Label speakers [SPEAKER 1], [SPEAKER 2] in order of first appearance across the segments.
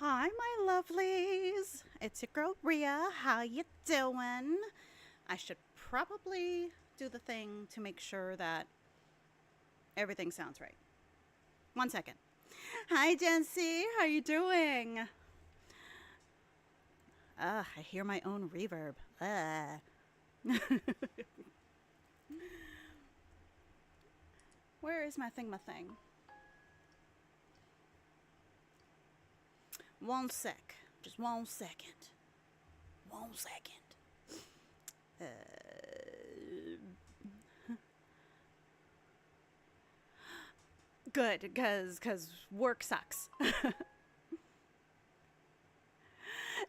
[SPEAKER 1] Hi, my lovelies. It's your girl Ria. How you doing? I should probably do the thing to make sure that everything sounds right. 1 second. Hi, Jency. How you doing? I hear my own reverb. Where is my thing? My thing. 1 sec. Just 1 second. 1 second. Uh, Good, cause work sucks.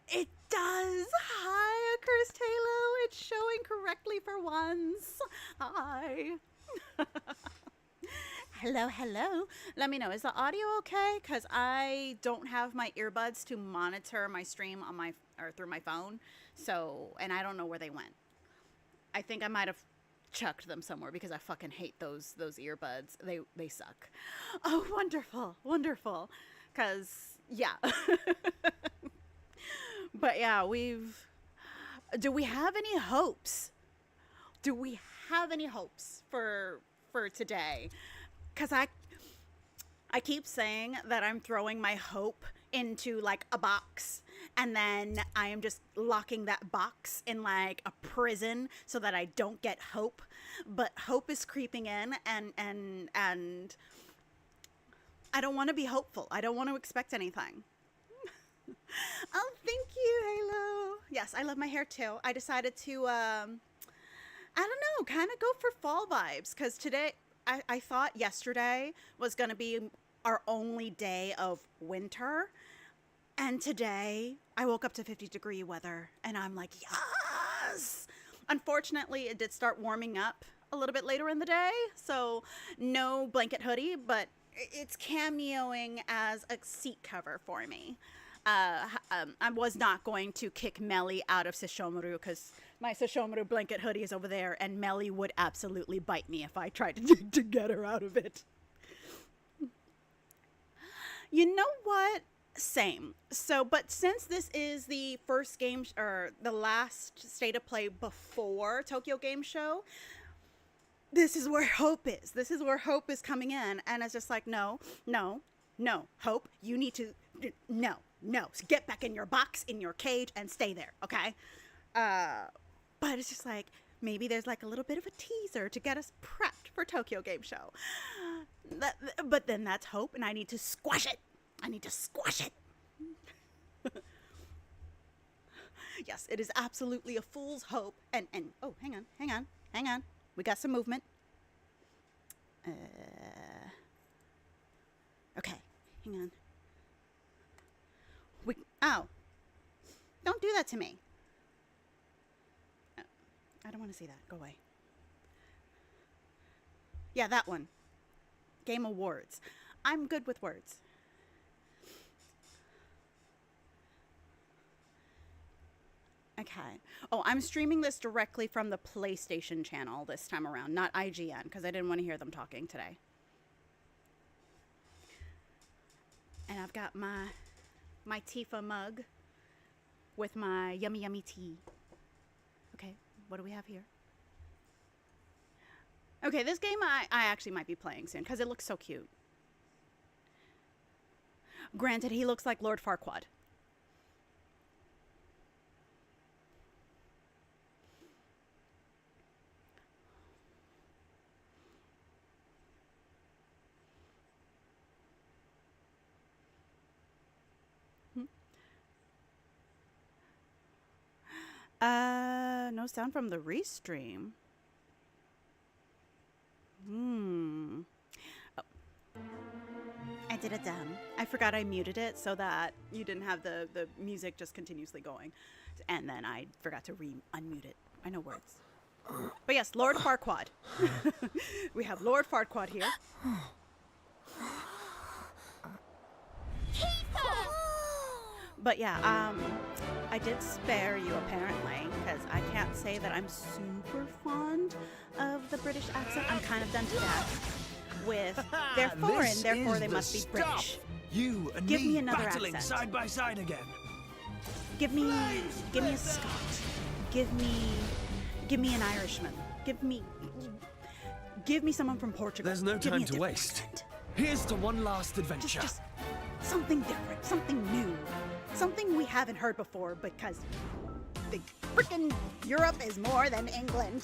[SPEAKER 1] It does. Hi, Cursed Halo. It's showing correctly for once. Hi. Hello, hello. Let me know. Is the audio okay? Cause I don't have my earbuds to monitor my stream on my or through my phone. So, and I don't know where they went. I think I might have chucked them somewhere because I fucking hate those earbuds. They suck. Oh, wonderful, wonderful. Cause yeah. But yeah, we've. Do we have any hopes? Do we have any hopes for today? Cause I keep saying that I'm throwing my hope into like a box and then I am just locking that box in like a prison so that I don't get hope. But hope is creeping in and I don't want to be hopeful. I don't want to expect anything. Oh, thank you, Halo. Yes, I love my hair too. I decided to I don't know, kind of go for fall vibes because today I thought yesterday was going to be our only day of winter. And today I woke up to 50-degree weather and I'm like, yes! Unfortunately, it did start warming up a little bit later in the day. So no blanket hoodie, but it's cameoing as a seat cover for me. I was not going to kick Melly out of Sesshomaru because my Sesshomaru blanket hoodie is over there, and Melly would absolutely bite me if I tried to get her out of it. You know what? Same. So, but since this is the first game or the last state of play before Tokyo Game Show, this is where hope is. This is where hope is coming in. And it's just like, no, no, no, hope, you need to, no, no. So get back in your box, in your cage, and stay there, okay? Uh, but it's just like, maybe there's like a little bit of a teaser to get us prepped for Tokyo Game Show. But then that's hope, and I need to squash it. I need to squash it. Yes, it is absolutely a fool's hope. And oh, hang on. We got some movement. Okay, hang on. Oh, don't do that to me. I don't want to see that. Go away. Yeah, that one. Game Awards. I'm good with words. Okay. Oh, I'm streaming this directly from the PlayStation channel this time around, not IGN, because I didn't want to hear them talking today. And I've got my Tifa mug with my yummy yummy tea. Okay, what do we have here? Okay, this game I actually might be playing soon because it looks so cute. Granted, he looks like Lord Farquaad. No sound from the restream. Oh. I did it I forgot I muted it so that you didn't have the music just continuously going. And then I forgot to unmute it. I know words. But yes, Lord Farquaad. We have Lord Farquaad here. But yeah, I did spare you apparently, because I can't say that I'm super fond of the British accent. I'm kind of done to death with they're foreign, therefore they must be British.
[SPEAKER 2] You and
[SPEAKER 1] Give me another
[SPEAKER 2] battling
[SPEAKER 1] accent.
[SPEAKER 2] side by side again.
[SPEAKER 1] Give me a Scot. Give me an Irishman. Give me someone from Portugal.
[SPEAKER 2] There's no
[SPEAKER 1] Give me
[SPEAKER 2] time
[SPEAKER 1] a
[SPEAKER 2] to
[SPEAKER 1] different
[SPEAKER 2] waste.
[SPEAKER 1] accent.
[SPEAKER 2] Here's to one last adventure.
[SPEAKER 1] Just something different, something new, something we haven't heard before because the frickin' Europe is more than England.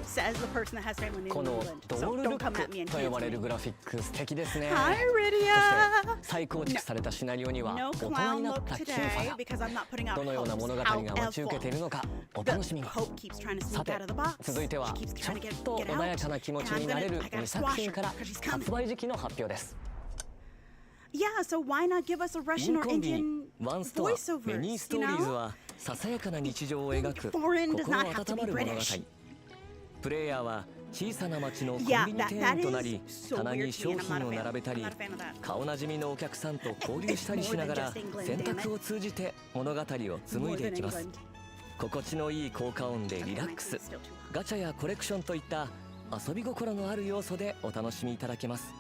[SPEAKER 1] Says the person that has family in
[SPEAKER 3] この
[SPEAKER 1] England.
[SPEAKER 3] ド
[SPEAKER 1] So
[SPEAKER 3] ール
[SPEAKER 1] don't
[SPEAKER 3] ルッ
[SPEAKER 1] come at me
[SPEAKER 3] ク
[SPEAKER 1] and
[SPEAKER 3] と呼ばれ
[SPEAKER 1] cancel
[SPEAKER 3] る
[SPEAKER 1] me.
[SPEAKER 3] グラフィック素敵ですね。
[SPEAKER 1] Hi,
[SPEAKER 3] そ
[SPEAKER 1] Rydia.
[SPEAKER 3] して再構築されたシナリオには
[SPEAKER 1] No
[SPEAKER 3] 大人に
[SPEAKER 1] clown
[SPEAKER 3] なっ
[SPEAKER 1] look
[SPEAKER 3] たキーファ
[SPEAKER 1] today
[SPEAKER 3] が
[SPEAKER 1] because I'm not putting out
[SPEAKER 3] どのような
[SPEAKER 1] hopes.
[SPEAKER 3] 物語が待ち受けている
[SPEAKER 1] However,
[SPEAKER 3] のかお
[SPEAKER 1] the
[SPEAKER 3] 楽しみに。
[SPEAKER 1] hope keeps trying to
[SPEAKER 3] さ
[SPEAKER 1] sneak
[SPEAKER 3] て
[SPEAKER 1] out of the box.
[SPEAKER 3] 続いては
[SPEAKER 1] She keeps
[SPEAKER 3] ちょっ
[SPEAKER 1] trying to get
[SPEAKER 3] と
[SPEAKER 1] out.
[SPEAKER 3] 穏やかな気持ちになれる
[SPEAKER 1] I gotta
[SPEAKER 3] 2作
[SPEAKER 1] squash
[SPEAKER 3] 品
[SPEAKER 1] her
[SPEAKER 3] から
[SPEAKER 1] because she's coming.
[SPEAKER 3] 発売時期の発表です。
[SPEAKER 1] Yeah, so why not give us a
[SPEAKER 3] イ
[SPEAKER 1] Russian
[SPEAKER 3] ン
[SPEAKER 1] or
[SPEAKER 3] コンビニ
[SPEAKER 1] Indian
[SPEAKER 3] ワンストア
[SPEAKER 1] voiceovers,
[SPEAKER 3] メニースト
[SPEAKER 1] you
[SPEAKER 3] ーリーズ
[SPEAKER 1] know?
[SPEAKER 3] はささやかな日常を描く
[SPEAKER 1] Foreign does
[SPEAKER 3] 心
[SPEAKER 1] not have to
[SPEAKER 3] 温
[SPEAKER 1] be
[SPEAKER 3] まる物語。
[SPEAKER 1] British.
[SPEAKER 3] プレイヤーは小さな町のコン
[SPEAKER 1] Yeah,
[SPEAKER 3] ビニ店
[SPEAKER 1] that
[SPEAKER 3] 員となり
[SPEAKER 1] is so
[SPEAKER 3] 棚
[SPEAKER 1] weird
[SPEAKER 3] に
[SPEAKER 1] to me,
[SPEAKER 3] 商
[SPEAKER 1] and I'm
[SPEAKER 3] 品
[SPEAKER 1] not
[SPEAKER 3] を
[SPEAKER 1] a
[SPEAKER 3] 並べ
[SPEAKER 1] fan.
[SPEAKER 3] た
[SPEAKER 1] I'm
[SPEAKER 3] り
[SPEAKER 1] not a fan of that.
[SPEAKER 3] 顔なじみのお客さんと交流したりしながら
[SPEAKER 1] It's more than just England,
[SPEAKER 3] 選
[SPEAKER 1] damn it.
[SPEAKER 3] 択を通じて物語を紡いでいきます。
[SPEAKER 1] England.
[SPEAKER 3] 心地のいい効果音でリラックス、
[SPEAKER 1] Okay, my thing's still too hot.
[SPEAKER 3] ガチャやコレクションといった遊び心のある要素でお楽しみいただけます。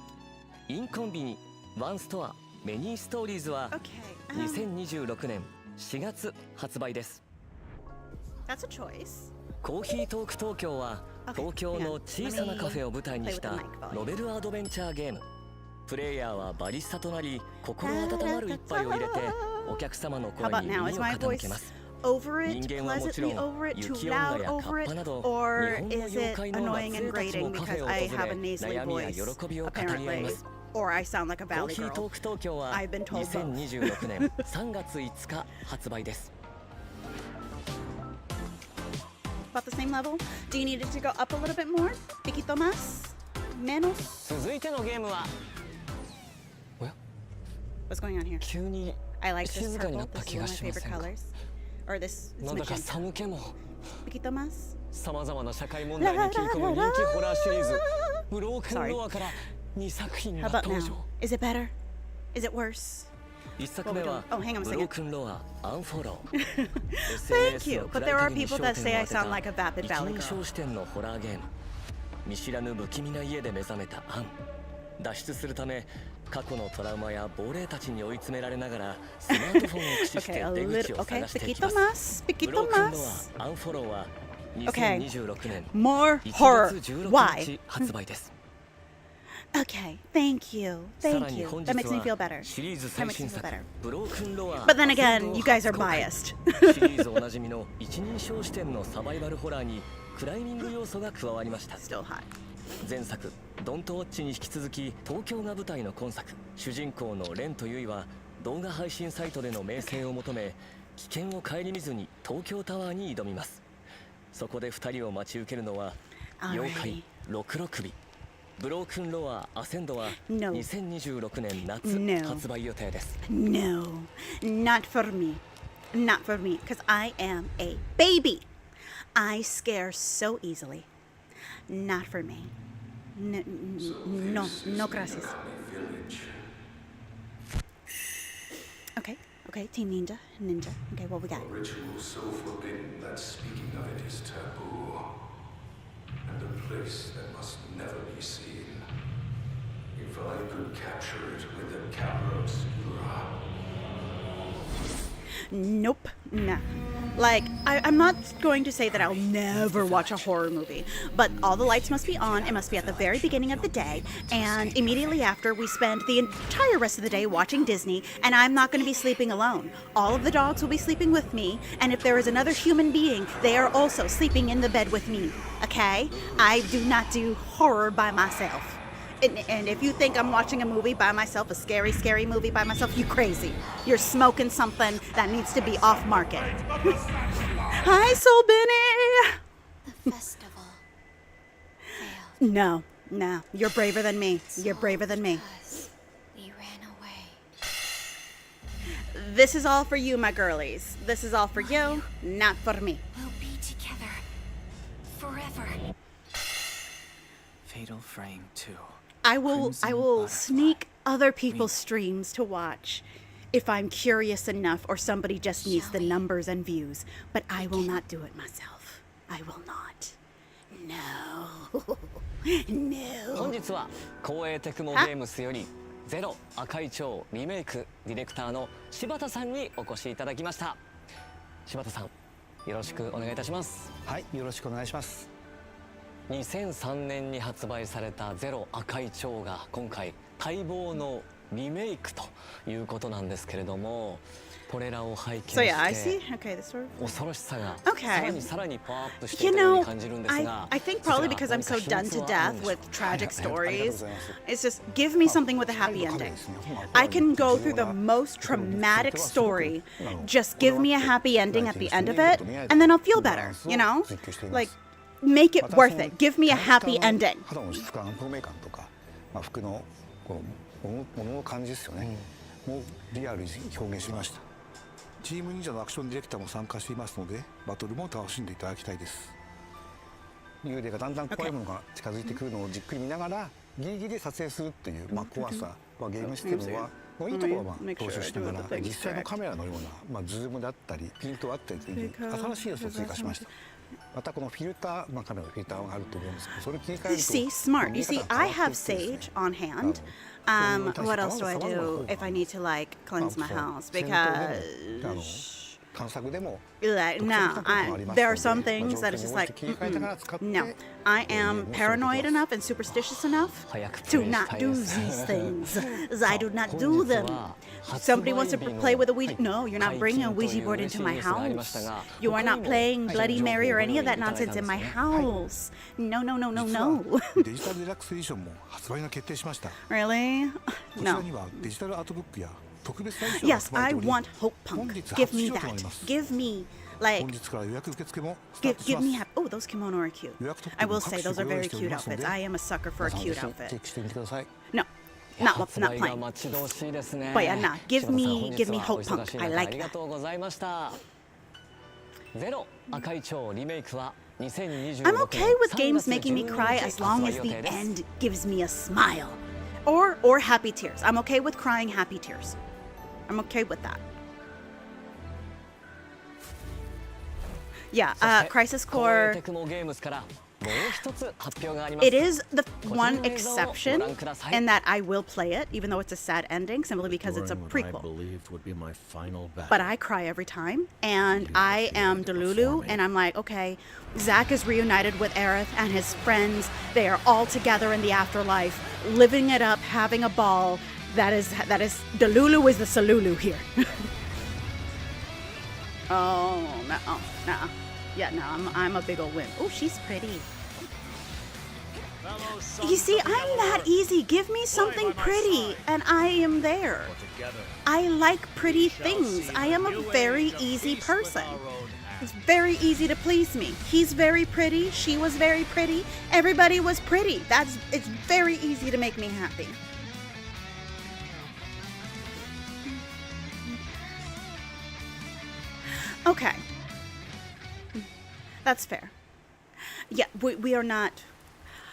[SPEAKER 3] インコンビニワンストアメニーストーリーズは
[SPEAKER 1] Okay,
[SPEAKER 3] 2026年4月発売です。
[SPEAKER 1] that's a choice.
[SPEAKER 3] コーヒートーク東京は
[SPEAKER 1] Okay,
[SPEAKER 3] 東京の小さなカフェを舞台にした
[SPEAKER 1] play with the mic volume.
[SPEAKER 3] ノベルアドベンチャーゲーム。プレイヤーはバリスタとなり心温まる一杯を入れてお客様の
[SPEAKER 1] How
[SPEAKER 3] 声
[SPEAKER 1] about
[SPEAKER 3] に
[SPEAKER 1] now?
[SPEAKER 3] 耳
[SPEAKER 1] Is
[SPEAKER 3] を
[SPEAKER 1] my
[SPEAKER 3] 傾け
[SPEAKER 1] voice
[SPEAKER 3] ます。
[SPEAKER 1] over it,
[SPEAKER 3] 人間はもちろ
[SPEAKER 1] pleasantly
[SPEAKER 3] ん
[SPEAKER 1] over it, too
[SPEAKER 3] 雪女
[SPEAKER 1] loud
[SPEAKER 3] やカ
[SPEAKER 1] over
[SPEAKER 3] ッパ
[SPEAKER 1] it,
[SPEAKER 3] など
[SPEAKER 1] or
[SPEAKER 3] 日本の
[SPEAKER 1] is
[SPEAKER 3] 妖
[SPEAKER 1] it
[SPEAKER 3] 怪の
[SPEAKER 1] annoying
[SPEAKER 3] 末裔
[SPEAKER 1] and
[SPEAKER 3] たち
[SPEAKER 1] grating
[SPEAKER 3] もカフ
[SPEAKER 1] because
[SPEAKER 3] ェを
[SPEAKER 1] I
[SPEAKER 3] 訪
[SPEAKER 1] have a
[SPEAKER 3] れ
[SPEAKER 1] nasally
[SPEAKER 3] 悩みや
[SPEAKER 1] voice,
[SPEAKER 3] 喜びを語り合い
[SPEAKER 1] apparently,
[SPEAKER 3] ます。
[SPEAKER 1] or I sound like a
[SPEAKER 3] コー
[SPEAKER 1] valley
[SPEAKER 3] ヒート
[SPEAKER 1] girl.
[SPEAKER 3] ーク東京は
[SPEAKER 1] I've been told both.
[SPEAKER 3] 2026年3月5日発売です。
[SPEAKER 1] About the same level? Do you need it to go up a little bit more? Poquito más? Menos?
[SPEAKER 3] 続いてのゲームはおや
[SPEAKER 1] What's going on here?
[SPEAKER 3] 急に
[SPEAKER 1] I like this
[SPEAKER 3] 静かにな
[SPEAKER 1] purple.
[SPEAKER 3] った
[SPEAKER 1] This is
[SPEAKER 3] 気
[SPEAKER 1] one
[SPEAKER 3] が
[SPEAKER 1] of my
[SPEAKER 3] しま
[SPEAKER 1] favorite
[SPEAKER 3] せんか。
[SPEAKER 1] colors. Or this, it's
[SPEAKER 3] なんだか
[SPEAKER 1] magenta.
[SPEAKER 3] 寒気も
[SPEAKER 1] Poquito más?
[SPEAKER 3] さまざまな社会問題に切り込む人気ホラーシリーズ「ブロークンロア」から2作品
[SPEAKER 1] How
[SPEAKER 3] が
[SPEAKER 1] about
[SPEAKER 3] 登
[SPEAKER 1] now?
[SPEAKER 3] 場。
[SPEAKER 1] Is it better? Is it worse?
[SPEAKER 3] 1作目は
[SPEAKER 1] Oh, hang on a
[SPEAKER 3] ブ
[SPEAKER 1] second.
[SPEAKER 3] ロークンロアアンフォロー
[SPEAKER 1] Thank you, but there are people that say I sound like a vapid
[SPEAKER 3] 一
[SPEAKER 1] valley
[SPEAKER 3] 人
[SPEAKER 1] girl.
[SPEAKER 3] 称視点のホラーゲーム。見知らぬ不気味な家で目覚めたアン。脱出するため過去のトラウマや亡霊たちに追い詰められながらスマートフォンを駆使して
[SPEAKER 1] Okay, a
[SPEAKER 3] 出
[SPEAKER 1] little.
[SPEAKER 3] 口を
[SPEAKER 1] Okay,
[SPEAKER 3] 探していき
[SPEAKER 1] poquito
[SPEAKER 3] ます。
[SPEAKER 1] más.
[SPEAKER 3] ブロ
[SPEAKER 1] Poquito
[SPEAKER 3] ークンロ
[SPEAKER 1] más.
[SPEAKER 3] アアンフォローは
[SPEAKER 1] Okay.
[SPEAKER 3] 2026年
[SPEAKER 1] More
[SPEAKER 3] 1
[SPEAKER 1] horror.
[SPEAKER 3] 月16
[SPEAKER 1] Why?
[SPEAKER 3] 日発売です。
[SPEAKER 1] Okay, thank you.
[SPEAKER 3] さら
[SPEAKER 1] Thank
[SPEAKER 3] に
[SPEAKER 1] you.
[SPEAKER 3] 本日
[SPEAKER 1] That makes me
[SPEAKER 3] は
[SPEAKER 1] feel better.
[SPEAKER 3] シリーズ
[SPEAKER 1] That
[SPEAKER 3] 最
[SPEAKER 1] makes
[SPEAKER 3] 新
[SPEAKER 1] me feel
[SPEAKER 3] 作
[SPEAKER 1] better.
[SPEAKER 3] ブロークンロア
[SPEAKER 1] But then again,
[SPEAKER 3] ア
[SPEAKER 1] you guys are
[SPEAKER 3] 初公開
[SPEAKER 1] biased.
[SPEAKER 3] シリーズおなじみの一人称視点のサバイバルホラーにクライミング要素が加わりました。
[SPEAKER 1] Still hot.
[SPEAKER 3] 前作ドントウォッチに引き続き東京が舞台の今作。主人公のレンとユイは動画配信サイトでの名声を求め危険を顧みずに東京タワーに挑みます。そこで2人を待ち受けるのは
[SPEAKER 1] Alrighty.
[SPEAKER 3] 妖怪ロクロ首。ブロークンロアアセンドは
[SPEAKER 1] No.
[SPEAKER 3] 2026年夏
[SPEAKER 1] No.
[SPEAKER 3] 発売予定です。
[SPEAKER 1] No, not for me. Not for me, because I am a baby. I scare so easily. Not for me. No, no gracias. Okay, okay, Team Ninja. Okay, what we got?
[SPEAKER 4] A ritual so forbidden that speaking of it is taboo, and a place that must never be seen. If I could capture it with the camera obscura.
[SPEAKER 1] Nope, nah. Like, I'm not going to say that I'll never watch a horror movie, but all the lights must be on, it must be at the very beginning of the day, and immediately after, we spend the entire rest of the day watching Disney, and I'm not going to be sleeping alone. All of the dogs will be sleeping with me, and if there is another human being, they are also sleeping in the bed with me, okay? I do not do horror by myself. And if you think I'm watching a movie by myself, a scary, scary movie by myself, you crazy. You're smoking something that needs to be off market. Hi, Soul Benny.
[SPEAKER 5] The festival failed.
[SPEAKER 1] No, no, you're braver than me. You're braver than me.
[SPEAKER 5] Because we ran away.
[SPEAKER 1] This is all for you, my girlies. This is all for you, not for me.
[SPEAKER 5] We'll be together forever.
[SPEAKER 2] Fatal Frame 2.
[SPEAKER 1] I will
[SPEAKER 2] Crimson Butterfly.
[SPEAKER 1] sneak other people's streams to watch if I'm curious enough or somebody just needs the numbers and views, but I will not do it myself. I will not. No. No.
[SPEAKER 3] 本日は光栄テクモゲームスよりゼロ赤い蝶リメイクディレクターの柴田さんにお越しいただきました。柴田さん、よろしくお願いいたします。
[SPEAKER 6] はい、よろしくお願いします。
[SPEAKER 3] 2003年に発売されたゼロ赤い蝶が今回待望のリメイクということなんですけれども、これらを拝見
[SPEAKER 1] So yeah, I
[SPEAKER 3] し
[SPEAKER 1] see.
[SPEAKER 3] て
[SPEAKER 1] Okay, this sort of.
[SPEAKER 3] 恐ろしさが
[SPEAKER 1] Okay.
[SPEAKER 3] さらにパワーアップしてい
[SPEAKER 1] You
[SPEAKER 3] たよう
[SPEAKER 1] know,
[SPEAKER 3] に感じるんですが、
[SPEAKER 1] I think probably because I'm so done to death with tragic stories, it's just give me something with a happy ending. I can go through the most traumatic story, just give me a happy ending at the end of it, and then I'll feel better, you know? Like, make it worth it. Give me a happy ending.
[SPEAKER 6] 肌の質感、透明感とか、服のこの物の感じですよね。もうリアルに表現しました。チーム忍者のアクションディレクターも参加していますので、バトルも楽しんでいただきたいです。幽霊がだんだん怖いものが近づいてくるのをじっくり見ながら、ギリギリで撮影するっていう怖さはゲームシステムのいいところは踏襲しながら、実際のカメラのようなズームだったりピントあったりという新しい要素を追加しました。またこのフィルター、カメラのフィルターがあると思うんですけど、それを切り替えると
[SPEAKER 1] See, smart. You see, I have sage on hand. What else do I do if I need to like cleanse my house? Because
[SPEAKER 6] 探索でも
[SPEAKER 1] like, no, there are some things that is just like, no. I am paranoid enough and superstitious enough to not do these things. I do not do them. Somebody wants to play with a Ouija. No, you're not bringing a Ouija board into my house. You are not playing Bloody Mary or any of that nonsense in my house. No, no, no, no, no.
[SPEAKER 6] デジタルデラックスエディションも発売が決定しました。
[SPEAKER 1] Really?
[SPEAKER 6] こちら
[SPEAKER 1] No.
[SPEAKER 6] にはデジタルアートブックや特別サイトが
[SPEAKER 1] Yes,
[SPEAKER 6] 含ま
[SPEAKER 1] I
[SPEAKER 6] れており、
[SPEAKER 1] want Hope
[SPEAKER 6] 本
[SPEAKER 1] Punk.
[SPEAKER 6] 日
[SPEAKER 1] Give
[SPEAKER 6] 発
[SPEAKER 1] me
[SPEAKER 6] 売とな
[SPEAKER 1] that.
[SPEAKER 6] ります。
[SPEAKER 1] Give me, like,
[SPEAKER 6] 本日から予約受付もスター
[SPEAKER 1] give,
[SPEAKER 6] トし
[SPEAKER 1] give
[SPEAKER 6] ます。
[SPEAKER 1] me oh, those kimono are cute. I will say those are very cute outfits. I am a sucker for a
[SPEAKER 6] 皆
[SPEAKER 1] cute
[SPEAKER 6] さんぜひチェ
[SPEAKER 1] outfit.
[SPEAKER 6] ックしてみてください。
[SPEAKER 1] No, not
[SPEAKER 3] 発
[SPEAKER 1] not
[SPEAKER 3] 売が
[SPEAKER 1] plain.
[SPEAKER 3] 待ち遠しいですね。
[SPEAKER 1] But yeah, nah, give
[SPEAKER 3] 柴田さん
[SPEAKER 1] me- give me
[SPEAKER 3] 本日は
[SPEAKER 1] Hope
[SPEAKER 3] お忙
[SPEAKER 1] Punk.
[SPEAKER 3] しい
[SPEAKER 1] I
[SPEAKER 3] 中
[SPEAKER 1] like
[SPEAKER 3] ありがとうございました。ゼロ赤い蝶リメイクは2026
[SPEAKER 1] I'm okay with
[SPEAKER 3] 年
[SPEAKER 1] games
[SPEAKER 3] 3
[SPEAKER 1] making me
[SPEAKER 3] 月
[SPEAKER 1] cry
[SPEAKER 3] 12
[SPEAKER 1] as long
[SPEAKER 3] 発
[SPEAKER 1] as
[SPEAKER 3] 売
[SPEAKER 1] the
[SPEAKER 3] 予定です。
[SPEAKER 1] end gives me a smile. Or happy tears. I'm okay with crying happy tears. I'm okay with that. Yeah,
[SPEAKER 3] そして
[SPEAKER 1] Crisis
[SPEAKER 3] 光栄
[SPEAKER 1] Core.
[SPEAKER 3] テクモゲームスからもう一つ発表があります。
[SPEAKER 1] It is the one
[SPEAKER 3] こちらの映像をご
[SPEAKER 1] exception
[SPEAKER 3] 覧ください。
[SPEAKER 1] in that I will play it, even though it's a sad ending, simply because it's a
[SPEAKER 7] During what I
[SPEAKER 1] prequel.
[SPEAKER 7] believed would be my final battle.
[SPEAKER 1] But I cry every time, and I am Delulu, and I'm like, okay, Zack is reunited with Aerith and his friends. They are all together in the afterlife, living it up, having a ball. That is Delulu is the Salulu here. Oh no, no, yeah, no, I'm a big old wimp. Oh, she's pretty. You see, I'm that easy. Give me something pretty, and I am there. I like pretty things. I am a very easy person. It's very easy to please me. He's very pretty. She was very pretty. Everybody was pretty. It's very easy to make me happy. Okay. That's fair. Yeah, we are not.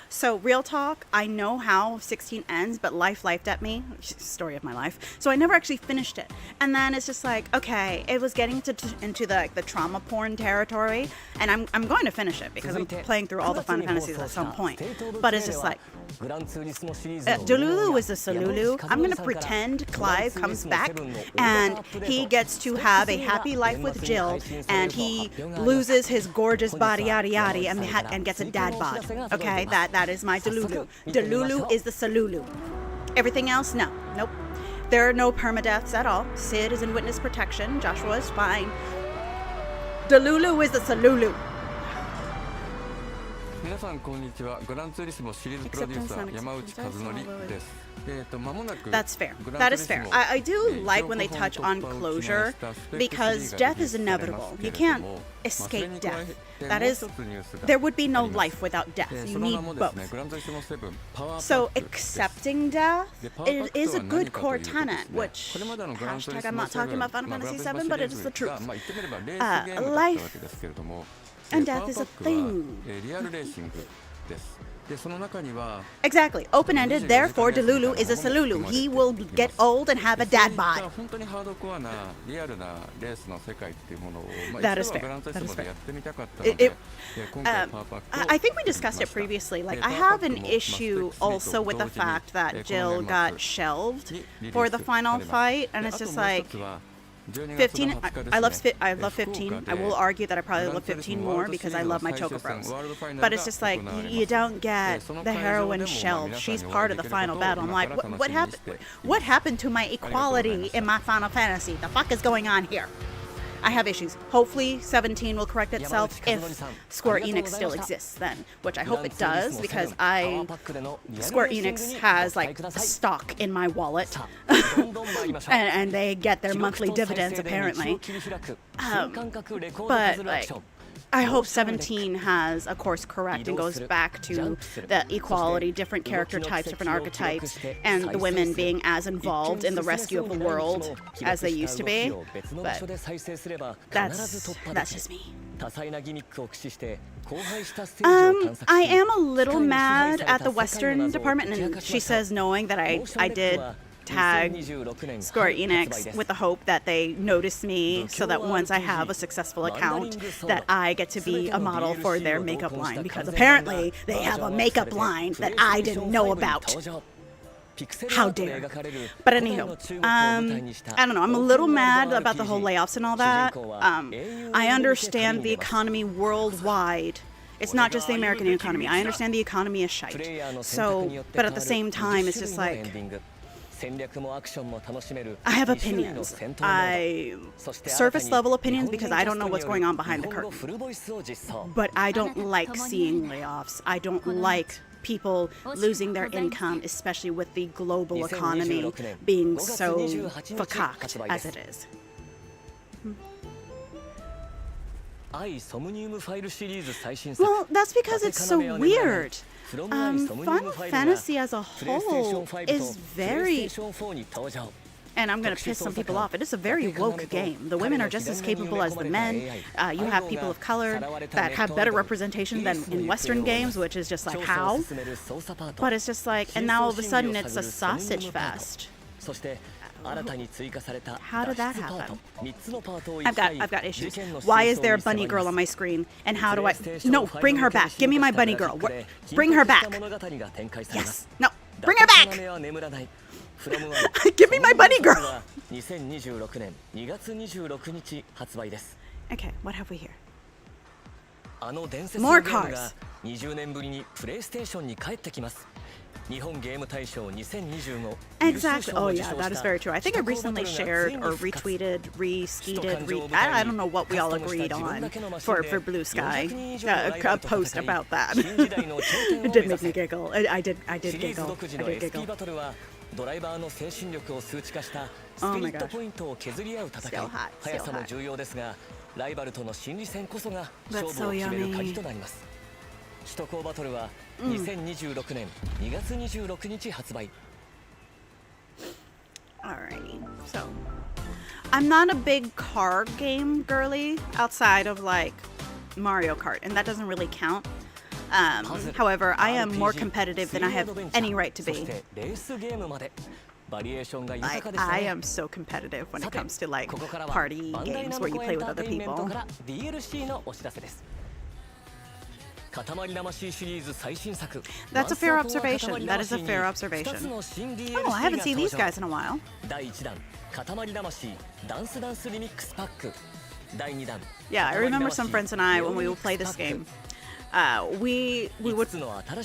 [SPEAKER 1] So, real talk, I know how 16 ends, but life lifed at me. Story of my life. So, I never actually finished it. And then it's just like, okay, it was getting into the trauma porn territory, and I'm going to finish it because I'm playing through all the Final Fantasies at some point. But it's just like, Delulu is the Salulu. I'm going to pretend Clive comes back and he gets to have a happy life with Jill, and he loses his gorgeous body yada yada and gets a dad bod. Okay, that is my Delulu. Delulu is the Salulu. Everything else, no. Nope. There are no permadeaths at all. Sid is in witness protection. Joshua is fine. Delulu is the Salulu.
[SPEAKER 8] 皆さんこんにちは。グランツーリスモシリーズプロデューサー山内和則です。
[SPEAKER 1] That's fair. That is fair. I do like when they touch on closure because death is inevitable. You can't escape death. That is, there would be no life without death. You need both. So accepting death is a good core tenet, which hashtag I'm not talking about Final Fantasy VII, but it is the truth. Life and death is a thing. Exactly. Open-ended, therefore Delulu is a Salulu. He will get old and have a dad bod. That is fair. That is fair. I think we discussed it previously. Like, I have an issue also with the fact that Jill got shelved for the final fight, and it's just like 15. I love 15. I will argue that I probably love 15 more because I love my Chocobros. But it's just like you don't get the heroine shelved. She's part of the final battle. I'm like, what happened? What happened to my equality in my Final Fantasy? The fuck is going on here? I have issues. Hopefully 17 will correct itself if Square Enix still exists then, which I hope it does because Square Enix has like stock in my wallet and they get their monthly dividends apparently. But like, I hope 17 has a course correct and goes back to the equality, different character types, different archetypes, and the women being as involved in the rescue of the world as they used to be. But that's just me. I am a little mad at the Western department, and she says knowing that I did tag Square Enix with the hope that they notice me so that once I have a successful account that I get to be a model for their makeup line, because apparently they have a makeup line that I didn't know about. How dare. But anyhow, I don't know, I'm a little mad about the whole layoffs and all that. I understand the economy worldwide. It's not just the American economy. I understand the economy is shite. So, but at the same time, it's just like, I have opinions. I surface level opinions because I don't know what's going on behind the curtain. But I don't like seeing layoffs. I don't like people losing their income, especially with the global economy being so fakaked as it is. Well, that's because it's so weird. Final Fantasy as a whole is very, and I'm going to piss some people off, it is a very woke game. The women are just as capable as the men. You have people of color that have better representation than in Western games, which is just like, how? But it's just like, and now all of a sudden it's a sausage fest. How did that happen? I've got issues. Why is there a bunny girl on my screen? And how do I... No, bring her back. Give me my bunny girl. Bring her back. Yes. No, bring her back. Give me my bunny girl. Okay, what have we here? More cars. Exactly. Oh yeah, that is very true. I think I recently shared or retweeted, I don't know what we all agreed on for Blue Sky, a post about that. It did make me giggle. I did giggle. Oh my gosh. So hot. That's so yummy.
[SPEAKER 3] 首都高バトルは2026年2月26日発売。
[SPEAKER 1] Alrighty, so I'm not a big car game girly outside of like Mario Kart, and that doesn't really count. However, I am more competitive than I have any right to be. Like, I am so competitive when it comes to like party games where you play with other people. That's a fair observation. That is a fair observation. Oh, I haven't seen these guys in a while. Yeah, I remember some friends and I, when we would play this game, we would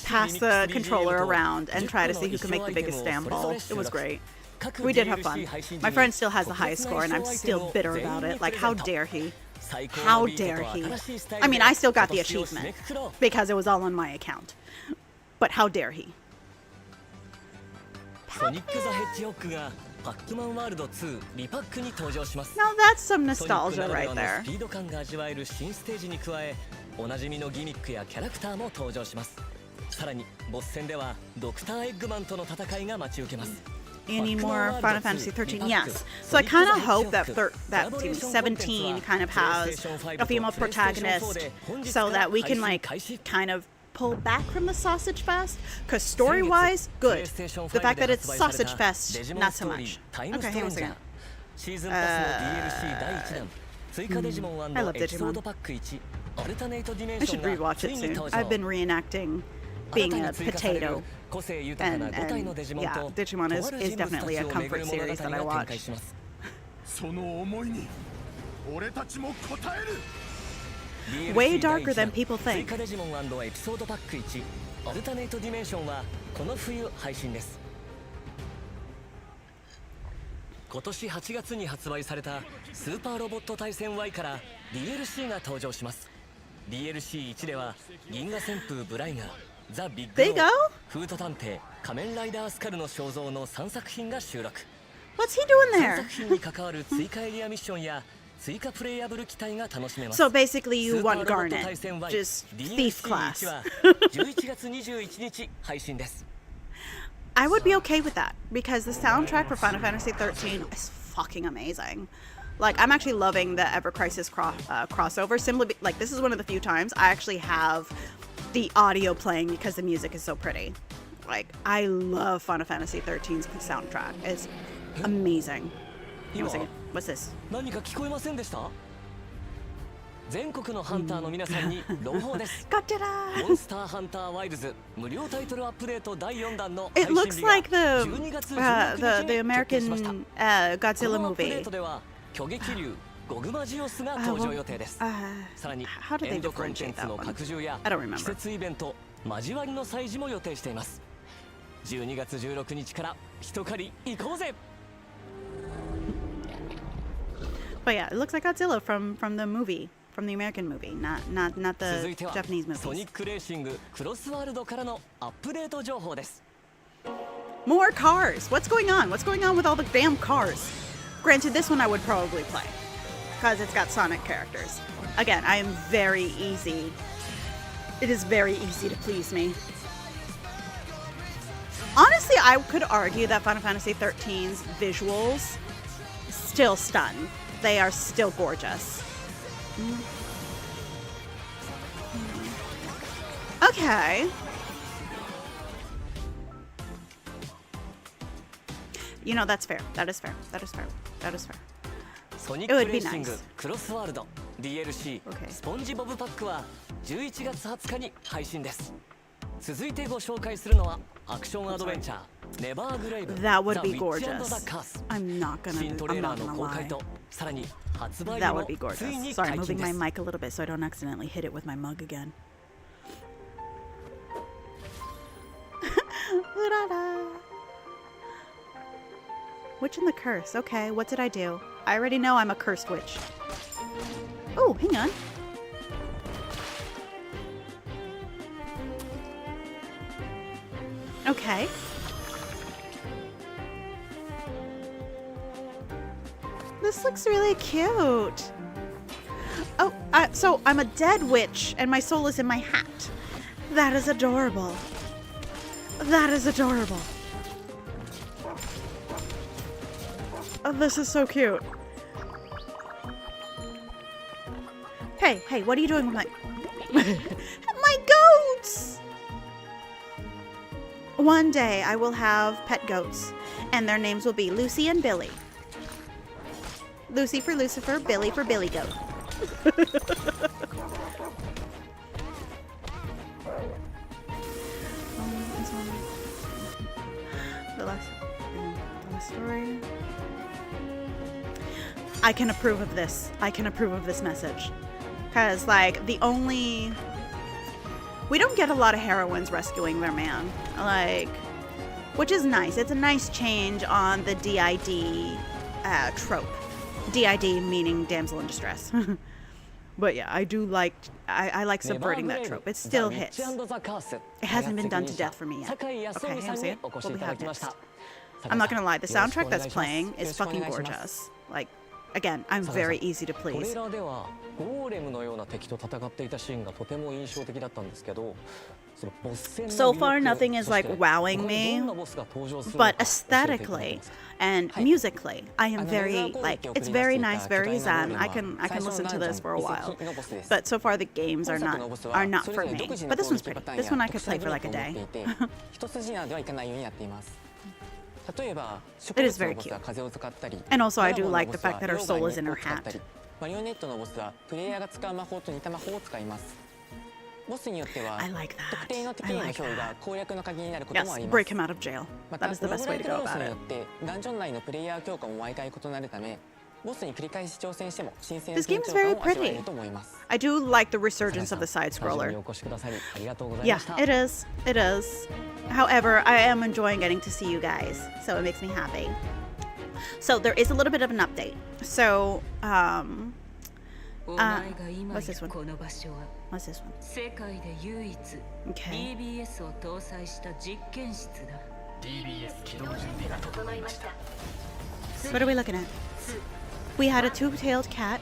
[SPEAKER 1] pass the controller around and try to see who could make the biggest stamp ball. It was great. We did have fun. My friend still has the highest score, and I'm still bitter about it. Like, how dare he? How dare he? I mean, I still got the achievement because it was all on my account. But how dare he?
[SPEAKER 3] ソニック・ザ・ヘッジホッグがパックマンワールド2リパックに登場します。
[SPEAKER 1] Now that's some
[SPEAKER 3] ソニック
[SPEAKER 1] nostalgia
[SPEAKER 3] ならで
[SPEAKER 1] right
[SPEAKER 3] はの
[SPEAKER 1] there.
[SPEAKER 3] スピード感が味わえる新ステージに加え、おなじみのギミックやキャラクターも登場します。さらにボス戦ではドクターエッグマンとの戦いが待ち受けます。
[SPEAKER 1] Any more Final Fantasy 13? Yes. So I kind of hope that 17 kind of has a female protagonist so that we can like kind of pull back from the Sausage Fest. Because story-wise, good. The fact that it's Sausage Fest, not so much. Okay, hang on a second.
[SPEAKER 3] シーズンパスの DLC 第1弾追加デジモン
[SPEAKER 1] I love
[SPEAKER 3] エピソー
[SPEAKER 1] Digimon.
[SPEAKER 3] ドパック1アルタネイトディメン
[SPEAKER 1] I
[SPEAKER 3] ショ
[SPEAKER 1] should
[SPEAKER 3] ンが
[SPEAKER 1] rewatch
[SPEAKER 3] つい
[SPEAKER 1] it
[SPEAKER 3] に
[SPEAKER 1] soon.
[SPEAKER 3] 登場。
[SPEAKER 1] I've been reenacting being a
[SPEAKER 3] 追加される
[SPEAKER 1] potato.
[SPEAKER 3] 個性豊かな5体のデジモン
[SPEAKER 1] And
[SPEAKER 3] と
[SPEAKER 1] yeah, Digimon is-
[SPEAKER 3] とある
[SPEAKER 1] is
[SPEAKER 3] 人物た
[SPEAKER 1] definitely
[SPEAKER 3] ち
[SPEAKER 1] a
[SPEAKER 3] を
[SPEAKER 1] comfort
[SPEAKER 3] 巡る物語
[SPEAKER 1] series that I
[SPEAKER 3] が
[SPEAKER 1] watch.
[SPEAKER 3] 展開します。
[SPEAKER 8] その思いに俺たちも応える
[SPEAKER 3] DLC
[SPEAKER 1] Way
[SPEAKER 3] 第
[SPEAKER 1] darker
[SPEAKER 3] 1弾
[SPEAKER 1] than people
[SPEAKER 3] 追
[SPEAKER 1] think.
[SPEAKER 3] 加デジモン&エピソードパック1アルタネイトディメンションはこの冬配信です。今年8月に発売されたスーパーロボット対戦 Y から DLC が登場します。 DLC1 では銀河旋風ブライガー、ザ・ビッグ
[SPEAKER 1] Big
[SPEAKER 3] ノー
[SPEAKER 1] O?
[SPEAKER 3] フート探偵、仮面ライダースカルの肖像の3作品が収録。
[SPEAKER 1] What's he doing
[SPEAKER 3] 3
[SPEAKER 1] there?
[SPEAKER 3] 作品に関わる追加エリアミッションや追加プレイヤブル機体が楽しめます。
[SPEAKER 1] So basically, you
[SPEAKER 3] スーパー
[SPEAKER 1] want
[SPEAKER 3] ロボット
[SPEAKER 1] Garnet,
[SPEAKER 3] 対戦 Y
[SPEAKER 1] just thief
[SPEAKER 3] DLC1
[SPEAKER 1] class.
[SPEAKER 3] は11月21日配信です。
[SPEAKER 1] I would be okay with that because the soundtrack for Final Fantasy 13 is fucking amazing. Like, I'm actually loving the Ever Crisis crossover. Simply, like, this is one of the few times I actually have the audio playing because the music is so pretty. Like, I love Final Fantasy 13's soundtrack. It's amazing. Hang on a second. What's this?
[SPEAKER 3] 何か聞こえませんでした？全国のハンターの皆さんに朗報です。
[SPEAKER 1] Godzilla!
[SPEAKER 3] モンスターハンターワイルズ無料タイトルアップデート第4弾の配
[SPEAKER 1] It
[SPEAKER 3] 信
[SPEAKER 1] looks
[SPEAKER 3] 日が
[SPEAKER 1] like the
[SPEAKER 3] 12月16日
[SPEAKER 1] the
[SPEAKER 3] に決定しました。
[SPEAKER 1] American
[SPEAKER 3] こ
[SPEAKER 1] Godzilla
[SPEAKER 3] のアップデ
[SPEAKER 1] movie.
[SPEAKER 3] ートでは巨撃竜ゴグマジオスが登場予定です。さらに
[SPEAKER 1] how do they
[SPEAKER 3] エンドコンテン
[SPEAKER 1] differentiate
[SPEAKER 3] ツ
[SPEAKER 1] that
[SPEAKER 3] の
[SPEAKER 1] one?
[SPEAKER 3] 拡充や
[SPEAKER 1] I don't remember.
[SPEAKER 3] 季節イベント交わりの祭事も予定しています。12月16日から一狩り行こうぜ。
[SPEAKER 1] But yeah, it looks like Godzilla from the movie, from the American movie, not
[SPEAKER 3] 続
[SPEAKER 1] the
[SPEAKER 3] いては
[SPEAKER 1] Japanese
[SPEAKER 3] ソニ
[SPEAKER 1] movies.
[SPEAKER 3] ックレーシングクロスワールドからのアップデート情報です。
[SPEAKER 1] More cars. What's going on? What's going on with all the damn cars? Granted, this one I would probably play because it's got Sonic characters. Again, I am very easy. It is very easy to please me. Honestly, I could argue that Final Fantasy 13's visuals still stun. They are still gorgeous. Okay. You know, that's fair. That is fair. That is fair. That is fair.
[SPEAKER 3] ソニッ
[SPEAKER 1] It
[SPEAKER 3] ク
[SPEAKER 1] would
[SPEAKER 3] レ
[SPEAKER 1] be
[SPEAKER 3] ーシング
[SPEAKER 1] nice.
[SPEAKER 3] クロスワールド DLC、
[SPEAKER 1] Okay.
[SPEAKER 3] スポンジボブパックは11月20日に配信です。続いてご紹介するのはアクションアドベンチャーネバーグレイブ
[SPEAKER 1] That would
[SPEAKER 3] ザ・ウ
[SPEAKER 1] be
[SPEAKER 3] ィッチ
[SPEAKER 1] gorgeous.
[SPEAKER 3] ザ・カース
[SPEAKER 1] I'm not
[SPEAKER 3] 新
[SPEAKER 1] gonna.
[SPEAKER 3] トレ
[SPEAKER 1] I'm
[SPEAKER 3] ーラ
[SPEAKER 1] not
[SPEAKER 3] ーの
[SPEAKER 1] gonna
[SPEAKER 3] 公開
[SPEAKER 1] lie.
[SPEAKER 3] とさらに発売日
[SPEAKER 1] That
[SPEAKER 3] も
[SPEAKER 1] would be
[SPEAKER 3] ついに
[SPEAKER 1] gorgeous. Sorry,
[SPEAKER 3] 解
[SPEAKER 1] I'm
[SPEAKER 3] 禁
[SPEAKER 1] moving
[SPEAKER 3] で
[SPEAKER 1] my
[SPEAKER 3] す。
[SPEAKER 1] mic a little bit so I don't accidentally hit it with my mug again. Witch in the Curse. Okay, what did I do? I already know I'm a cursed witch. Oh, hang on. Okay. This looks really cute. Oh, so I'm a dead witch and my soul is in my hat. That is adorable. That is adorable. Oh, this is so cute. Hey, hey, what are you doing with my... my goats! One day I will have pet goats, and their names will be Lucy and Billy. Lucy for Lucifer, Billy for Billy Goat. The last story. I can approve of this. I can approve of this message. Because, like, the only... We don't get a lot of heroines rescuing their man. Like, which is nice. It's a nice change on the DID trope. DID meaning damsel in distress. But yeah, I do like... I like subverting that trope. It still hits. It hasn't been done to death for me yet. Okay, hang on a second. We'll be having next. I'm not gonna lie, the soundtrack that's playing is fucking gorgeous. Like, again, I'm very easy to
[SPEAKER 3] ト
[SPEAKER 1] please.
[SPEAKER 3] レーラーではゴーレムのような敵と戦っていたシーンがとても印象的だったんですけど、そのボス戦の
[SPEAKER 1] So far,
[SPEAKER 3] 魅力
[SPEAKER 1] nothing is like
[SPEAKER 3] そして
[SPEAKER 1] wowing
[SPEAKER 3] 他に
[SPEAKER 1] me,
[SPEAKER 3] どんなボスが登場する
[SPEAKER 1] but
[SPEAKER 3] のか教えていただけます
[SPEAKER 1] aesthetically
[SPEAKER 3] か？
[SPEAKER 1] and musically, I am very like it's very nice, very zen. I can listen to this for a while. But so far the games are not for me. But this one's pretty. This one I could play for like a day.
[SPEAKER 9] 一筋縄ではいかないようにやっています。例えば、
[SPEAKER 1] It is very
[SPEAKER 9] 植物のボスは風を使ったり、
[SPEAKER 1] And also I do
[SPEAKER 9] ドラゴンの
[SPEAKER 1] like
[SPEAKER 9] ボ
[SPEAKER 1] the
[SPEAKER 9] スは
[SPEAKER 1] fact that her
[SPEAKER 9] 溶
[SPEAKER 1] soul
[SPEAKER 9] 岩
[SPEAKER 1] is in
[SPEAKER 9] に
[SPEAKER 1] her
[SPEAKER 9] 熱を使った
[SPEAKER 1] hat.
[SPEAKER 9] り、マリオネットのボスはプレイヤーが使う魔法と似た魔法を使います。ボスによっては
[SPEAKER 1] I like that.
[SPEAKER 9] 特定の敵へ
[SPEAKER 1] I
[SPEAKER 9] の
[SPEAKER 1] like
[SPEAKER 9] 脅威が
[SPEAKER 1] that.
[SPEAKER 9] 攻略の鍵になることもあ
[SPEAKER 1] Yes,
[SPEAKER 9] ります。
[SPEAKER 1] break him out of jail.
[SPEAKER 9] ま
[SPEAKER 1] That
[SPEAKER 9] た、
[SPEAKER 1] is the
[SPEAKER 9] ロ
[SPEAKER 1] best
[SPEAKER 9] グラ
[SPEAKER 1] way
[SPEAKER 9] イ
[SPEAKER 1] to
[SPEAKER 9] ク
[SPEAKER 1] go
[SPEAKER 9] 要素
[SPEAKER 1] about
[SPEAKER 9] によ
[SPEAKER 1] it.
[SPEAKER 9] ってダンジョン内のプレイヤー強化も毎回異なるため、ボスに繰り返し挑戦しても新鮮な
[SPEAKER 1] This game
[SPEAKER 9] 緊
[SPEAKER 1] is
[SPEAKER 9] 張感
[SPEAKER 1] very
[SPEAKER 9] を味わえ
[SPEAKER 1] pretty.
[SPEAKER 9] ると思います。
[SPEAKER 1] I do like the resurgence of the side
[SPEAKER 3] スタジオに
[SPEAKER 1] scroller.
[SPEAKER 3] お越しくださりありがとうござい
[SPEAKER 1] Yeah,
[SPEAKER 3] ました。
[SPEAKER 1] it is. It is. However, I am enjoying getting to see you guys, so it makes me happy. So there is a little bit of an update. So, what's this one?
[SPEAKER 10] この場所は
[SPEAKER 1] What's this one?
[SPEAKER 10] 世界で唯一
[SPEAKER 1] Okay.
[SPEAKER 10] DBS を搭載した実験室だ。
[SPEAKER 1] What are we looking at? We had a two-tailed cat.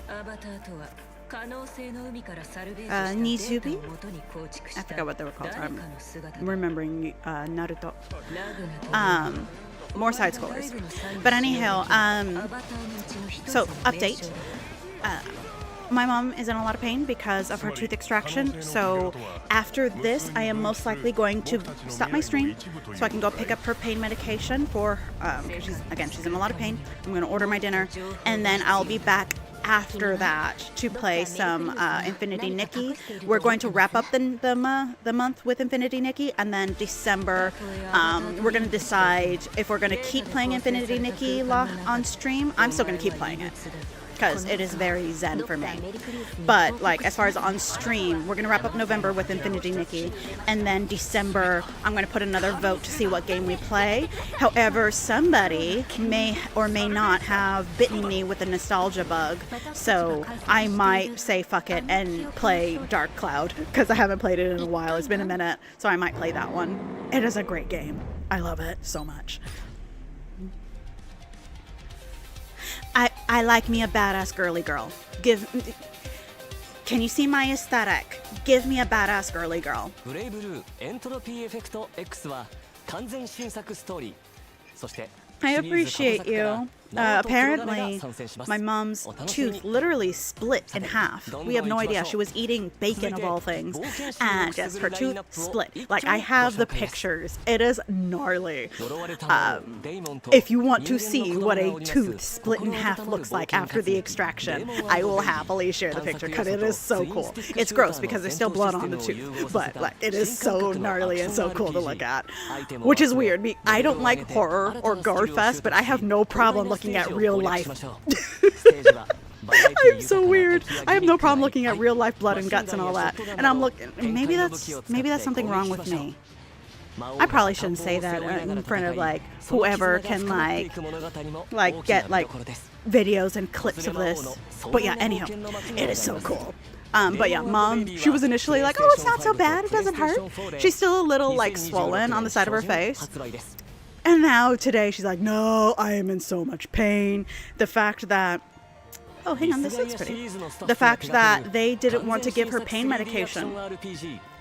[SPEAKER 10] アバターとは可能性の海からサルベージしたデータを元に構築し
[SPEAKER 1] I
[SPEAKER 10] た
[SPEAKER 1] forgot what they were called.
[SPEAKER 10] 誰
[SPEAKER 1] I'm
[SPEAKER 10] かの姿だ。
[SPEAKER 1] remembering Naruto.
[SPEAKER 10] ラグナという
[SPEAKER 1] More side scrollers.
[SPEAKER 10] 外部のサイン
[SPEAKER 1] But anyhow,
[SPEAKER 10] アバターのうちの一つ
[SPEAKER 1] so
[SPEAKER 10] の名
[SPEAKER 1] update.
[SPEAKER 10] 称だ。
[SPEAKER 1] My mom is in a lot of pain because of her tooth extraction. So after this, I am most likely going to stop my stream so I can go pick up her pain medication for, because she's in a lot of pain. I'm going to order my dinner and then I'll be back after that to play some Infinity Nikki. We're going to wrap up the month with Infinity Nikki, and then December we're going to decide if we're going to keep playing Infinity Nikki on stream. I'm still going to keep playing it because it is very zen for me. But like as far as on stream, we're gonna wrap up November with Infinity Nikki, and then December I'm gonna put another vote to see what game we play. However, somebody may or may not have bitten me with a nostalgia bug, so I might say fuck it and play Dark Cloud because I haven't played it in a while. It's been a minute, so I might play that one. It is a great game. I love it so much. I like me a badass girly girl. Can you see my aesthetic? Give me a badass girly girl.
[SPEAKER 3] ブレイブルーエントロピーエフェクト X は完全新作ストーリー。そして
[SPEAKER 1] I appreciate you. Apparently, my mom's tooth literally split in half. We have no idea. She was eating bacon of all things, and just her tooth split. Like, I have the pictures. It is gnarly. If you want to see what a tooth split in half looks like after the extraction, I will happily share the picture because it is so cool. It's gross because there's still blood on the tooth, but like it is so gnarly and so cool to look at. Which is weird. I don't like horror or gore fest, but I have no problem looking at real life. I'm so weird. I have no problem looking at real life blood and guts and all that. And I'm looking. Maybe that's something wrong with me. I probably shouldn't say that in front of like whoever can like get like videos and clips of this. But yeah, anyhow, it is so cool. But yeah, mom, she was initially like, oh, it's not so bad. It doesn't hurt. She's still a little like swollen on the side of her face. And now today she's like, no, I am in so much pain. The fact that, oh, hang on, this looks pretty. The fact that they didn't want to give her pain medication.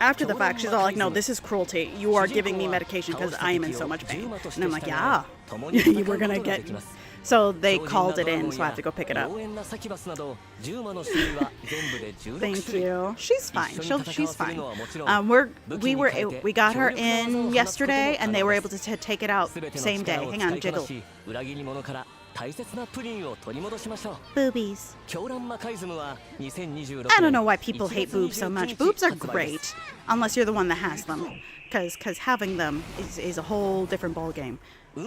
[SPEAKER 1] After the fact, she's all like, no, this is cruelty. You are giving me medication because I am in so much pain. And I'm like, yeah, you were going to get... So they called it in, so I have to go pick it up. Thank you. She's fine. She's fine. We got her in yesterday, and they were able to take it out same day. Hang on, jiggle. Boobies. I don't know why people hate boobs so much. Boobs are great, unless you're the one that has them, because having them is a whole different ball game.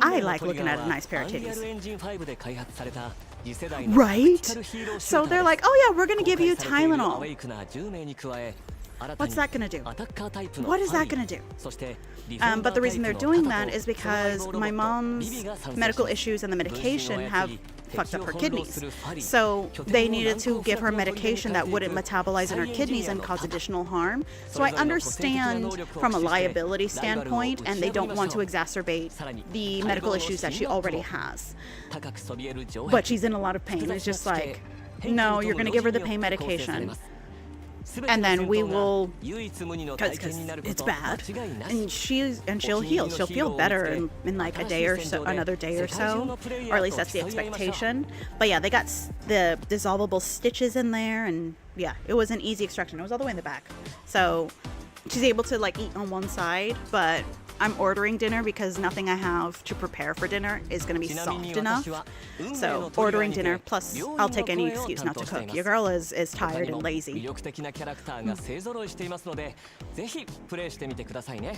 [SPEAKER 1] I like looking at a nice pair of titties. Right? So they're like, oh yeah, we're gonna give you Tylenol. What's that gonna do?
[SPEAKER 3] アタッカータイプの
[SPEAKER 1] What is
[SPEAKER 3] ファ
[SPEAKER 1] that
[SPEAKER 3] イ
[SPEAKER 1] gonna do?
[SPEAKER 3] そして ディフェン
[SPEAKER 1] But
[SPEAKER 3] ダ
[SPEAKER 1] the
[SPEAKER 3] ータイ
[SPEAKER 1] reason
[SPEAKER 3] プ
[SPEAKER 1] they're
[SPEAKER 3] の
[SPEAKER 1] doing
[SPEAKER 3] 肩
[SPEAKER 1] that
[SPEAKER 3] と
[SPEAKER 1] is
[SPEAKER 3] フライ
[SPEAKER 1] because
[SPEAKER 3] ボーロボ
[SPEAKER 1] my
[SPEAKER 3] ット
[SPEAKER 1] mom's
[SPEAKER 3] ビビが参戦し
[SPEAKER 1] medical issues and the
[SPEAKER 3] 分身
[SPEAKER 1] medication
[SPEAKER 3] の役
[SPEAKER 1] have
[SPEAKER 3] に
[SPEAKER 1] fucked up her
[SPEAKER 3] 敵を翻弄
[SPEAKER 1] kidneys.
[SPEAKER 3] するファリ
[SPEAKER 1] So
[SPEAKER 3] 拠
[SPEAKER 1] they
[SPEAKER 3] 点を
[SPEAKER 1] needed
[SPEAKER 3] 難
[SPEAKER 1] to
[SPEAKER 3] 攻不
[SPEAKER 1] give
[SPEAKER 3] 落
[SPEAKER 1] her
[SPEAKER 3] の砦に
[SPEAKER 1] medication that
[SPEAKER 3] 向かってい
[SPEAKER 1] wouldn't
[SPEAKER 3] く
[SPEAKER 1] metabolize in her
[SPEAKER 3] サイエンジ
[SPEAKER 1] kidneys
[SPEAKER 3] ニア
[SPEAKER 1] and
[SPEAKER 3] の
[SPEAKER 1] cause
[SPEAKER 3] 肩
[SPEAKER 1] additional harm.
[SPEAKER 3] そ
[SPEAKER 1] So
[SPEAKER 3] れ
[SPEAKER 1] I
[SPEAKER 3] ぞれの個性的な
[SPEAKER 1] understand
[SPEAKER 3] 能力を
[SPEAKER 1] from a
[SPEAKER 3] 駆使して
[SPEAKER 1] liability
[SPEAKER 3] ライバルを
[SPEAKER 1] standpoint,
[SPEAKER 3] 打
[SPEAKER 1] and
[SPEAKER 3] ち
[SPEAKER 1] they
[SPEAKER 3] 破り
[SPEAKER 1] don't
[SPEAKER 3] ま
[SPEAKER 1] want
[SPEAKER 3] し
[SPEAKER 1] to
[SPEAKER 3] ょう
[SPEAKER 1] exacerbate
[SPEAKER 3] さらに
[SPEAKER 1] the
[SPEAKER 3] 待
[SPEAKER 1] medical
[SPEAKER 3] 望の
[SPEAKER 1] issues that
[SPEAKER 3] 新
[SPEAKER 1] she
[SPEAKER 3] マップ
[SPEAKER 1] already
[SPEAKER 3] を
[SPEAKER 1] has.
[SPEAKER 3] 高くそびえる城
[SPEAKER 1] But
[SPEAKER 3] 壁
[SPEAKER 1] she's in a lot of pain.
[SPEAKER 3] 複
[SPEAKER 1] It's
[SPEAKER 3] 雑な
[SPEAKER 1] just
[SPEAKER 3] 地形
[SPEAKER 1] like,
[SPEAKER 3] 変
[SPEAKER 1] no,
[SPEAKER 3] 化
[SPEAKER 1] you're
[SPEAKER 3] と
[SPEAKER 1] gonna
[SPEAKER 3] ロ
[SPEAKER 1] give her
[SPEAKER 3] ジ
[SPEAKER 1] the
[SPEAKER 3] ンによっ
[SPEAKER 1] pain
[SPEAKER 3] て構成され
[SPEAKER 1] medication.
[SPEAKER 3] ます全て
[SPEAKER 1] And
[SPEAKER 3] の
[SPEAKER 1] then
[SPEAKER 3] 戦
[SPEAKER 1] we
[SPEAKER 3] 闘が
[SPEAKER 1] will,
[SPEAKER 3] 唯一無二の
[SPEAKER 1] because
[SPEAKER 3] 体験になるこ
[SPEAKER 1] it's
[SPEAKER 3] と
[SPEAKER 1] bad,
[SPEAKER 3] 間違いなし
[SPEAKER 1] and she'll heal. She'll feel better in like a day or so, another day or so, or at least that's the expectation. But yeah, they got the dissolvable stitches in there, and yeah, it was an easy extraction. It was all the way in the back, so she's able to like eat on one side, but I'm ordering dinner because nothing I have to prepare for dinner is going to be soft enough. So ordering dinner, plus I'll take any excuse not to cook. Your girl is tired and
[SPEAKER 3] 魅
[SPEAKER 1] lazy.
[SPEAKER 3] 力的なキャラクターが勢ぞろいしていますのでぜひプレイしてみてくださいね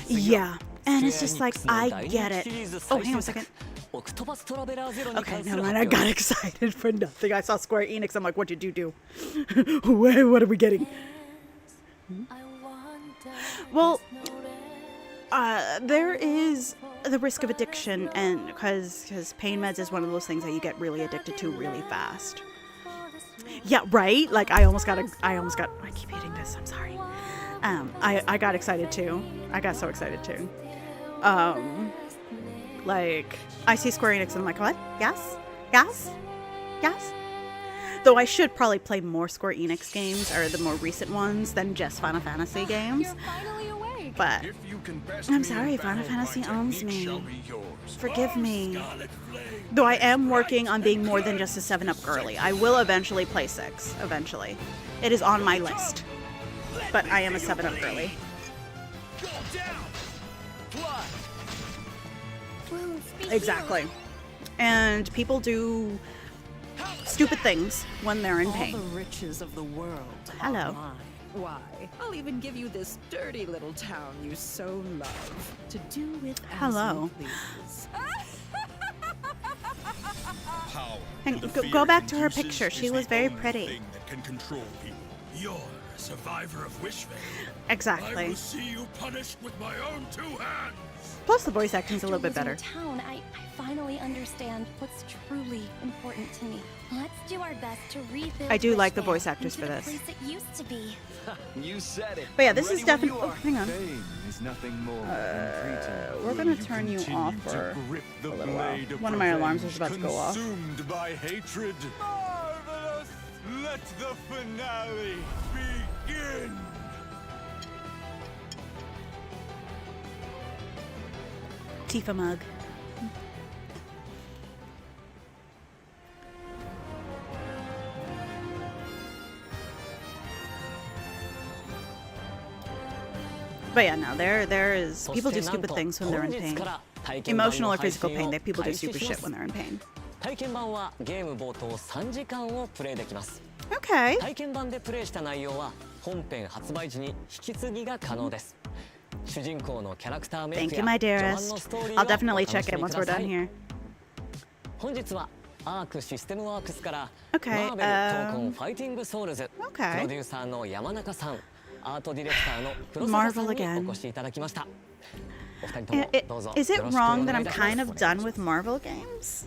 [SPEAKER 1] Yeah, and it's just like, I get it. Oh, hang on a second.
[SPEAKER 3] オクトパストラベラーゼロに
[SPEAKER 1] Okay,
[SPEAKER 3] 関す
[SPEAKER 1] never
[SPEAKER 3] る
[SPEAKER 1] mind.
[SPEAKER 3] 発
[SPEAKER 1] I
[SPEAKER 3] 表
[SPEAKER 1] got excited for nothing. I saw Square Enix. I'm like, what did you do? What are we getting? Well, there is the risk of addiction, and because pain meds is one of those things that you get really addicted to really fast. Yeah, right. Like I keep eating this. I'm sorry. I got excited too. I got so excited too. Like I see Square Enix and I'm like, what? Yes, yes, yes. Though I should probably play more Square Enix games, or the more recent ones, than just Final Fantasy games. But I'm sorry, Final Fantasy owns me. Forgive me. Though I am working on being more than just a 7-Up girly. I will eventually play 6. Eventually. It is on my list. But I am a 7-Up girly. Exactly. And people do stupid things when they're in pain.
[SPEAKER 10] All the riches of the world.
[SPEAKER 1] Hello.
[SPEAKER 10] Are mine. Why? I'll even give you this dirty little town you so love to do with as
[SPEAKER 1] Hello.
[SPEAKER 10] you please.
[SPEAKER 8] Power.
[SPEAKER 1] Hang on, go back to her picture. She was very pretty.
[SPEAKER 8] That can control people. You're a survivor of Wishvale. I
[SPEAKER 1] Exactly.
[SPEAKER 8] will see you punished with my own 2 hands.
[SPEAKER 1] Plus the voice acting's a little bit better.
[SPEAKER 5] Town, I finally understand what's truly important to me. Let's do our best to rebuild.
[SPEAKER 1] I do like the
[SPEAKER 5] Wishvale
[SPEAKER 1] voice actors
[SPEAKER 5] into
[SPEAKER 1] for
[SPEAKER 5] the
[SPEAKER 1] this.
[SPEAKER 5] place it used to be.
[SPEAKER 2] You said it.
[SPEAKER 1] But yeah, this is definitely. Oh, hang on.
[SPEAKER 8] Fame is nothing more
[SPEAKER 1] We're gonna turn you off for a little while. One of my alarms is about to go off.
[SPEAKER 8] Consumed by hatred. Marvelous! Let the finale begin.
[SPEAKER 1] Tifa mug. But yeah, no, there is people do stupid things when they're in pain. Emotional or physical pain, that people do stupid shit when they're in pain.
[SPEAKER 3] 体験版はゲーム冒頭3時間をプレイできます
[SPEAKER 1] Okay.
[SPEAKER 3] 体験版でプレイした内容は本編発売時に引き継ぎが可能です主人公のキャラクターメイ
[SPEAKER 1] Thank
[SPEAKER 3] ク
[SPEAKER 1] you,
[SPEAKER 3] や
[SPEAKER 1] my
[SPEAKER 3] 序盤
[SPEAKER 1] dearest.
[SPEAKER 3] のストーリー
[SPEAKER 1] I'll
[SPEAKER 3] を
[SPEAKER 1] definitely
[SPEAKER 3] お楽
[SPEAKER 1] check
[SPEAKER 3] し
[SPEAKER 1] it
[SPEAKER 3] み
[SPEAKER 1] once
[SPEAKER 3] く
[SPEAKER 1] we're
[SPEAKER 3] ださ
[SPEAKER 1] done
[SPEAKER 3] い
[SPEAKER 1] here.
[SPEAKER 3] 本日はアークシステムワークスから
[SPEAKER 1] Okay,
[SPEAKER 3] マーベル闘魂ファイティングソウルズ
[SPEAKER 1] Okay.
[SPEAKER 3] プロデューサーの山中さんアートディレクターの黒
[SPEAKER 1] Marvel
[SPEAKER 3] 坂さん
[SPEAKER 1] again.
[SPEAKER 3] にお越しいただきましたお二人とも どうぞ
[SPEAKER 1] Is it
[SPEAKER 3] よろしくお
[SPEAKER 1] wrong
[SPEAKER 3] 願
[SPEAKER 1] that
[SPEAKER 3] い
[SPEAKER 1] I'm
[SPEAKER 3] いたします
[SPEAKER 1] kind of done with Marvel games?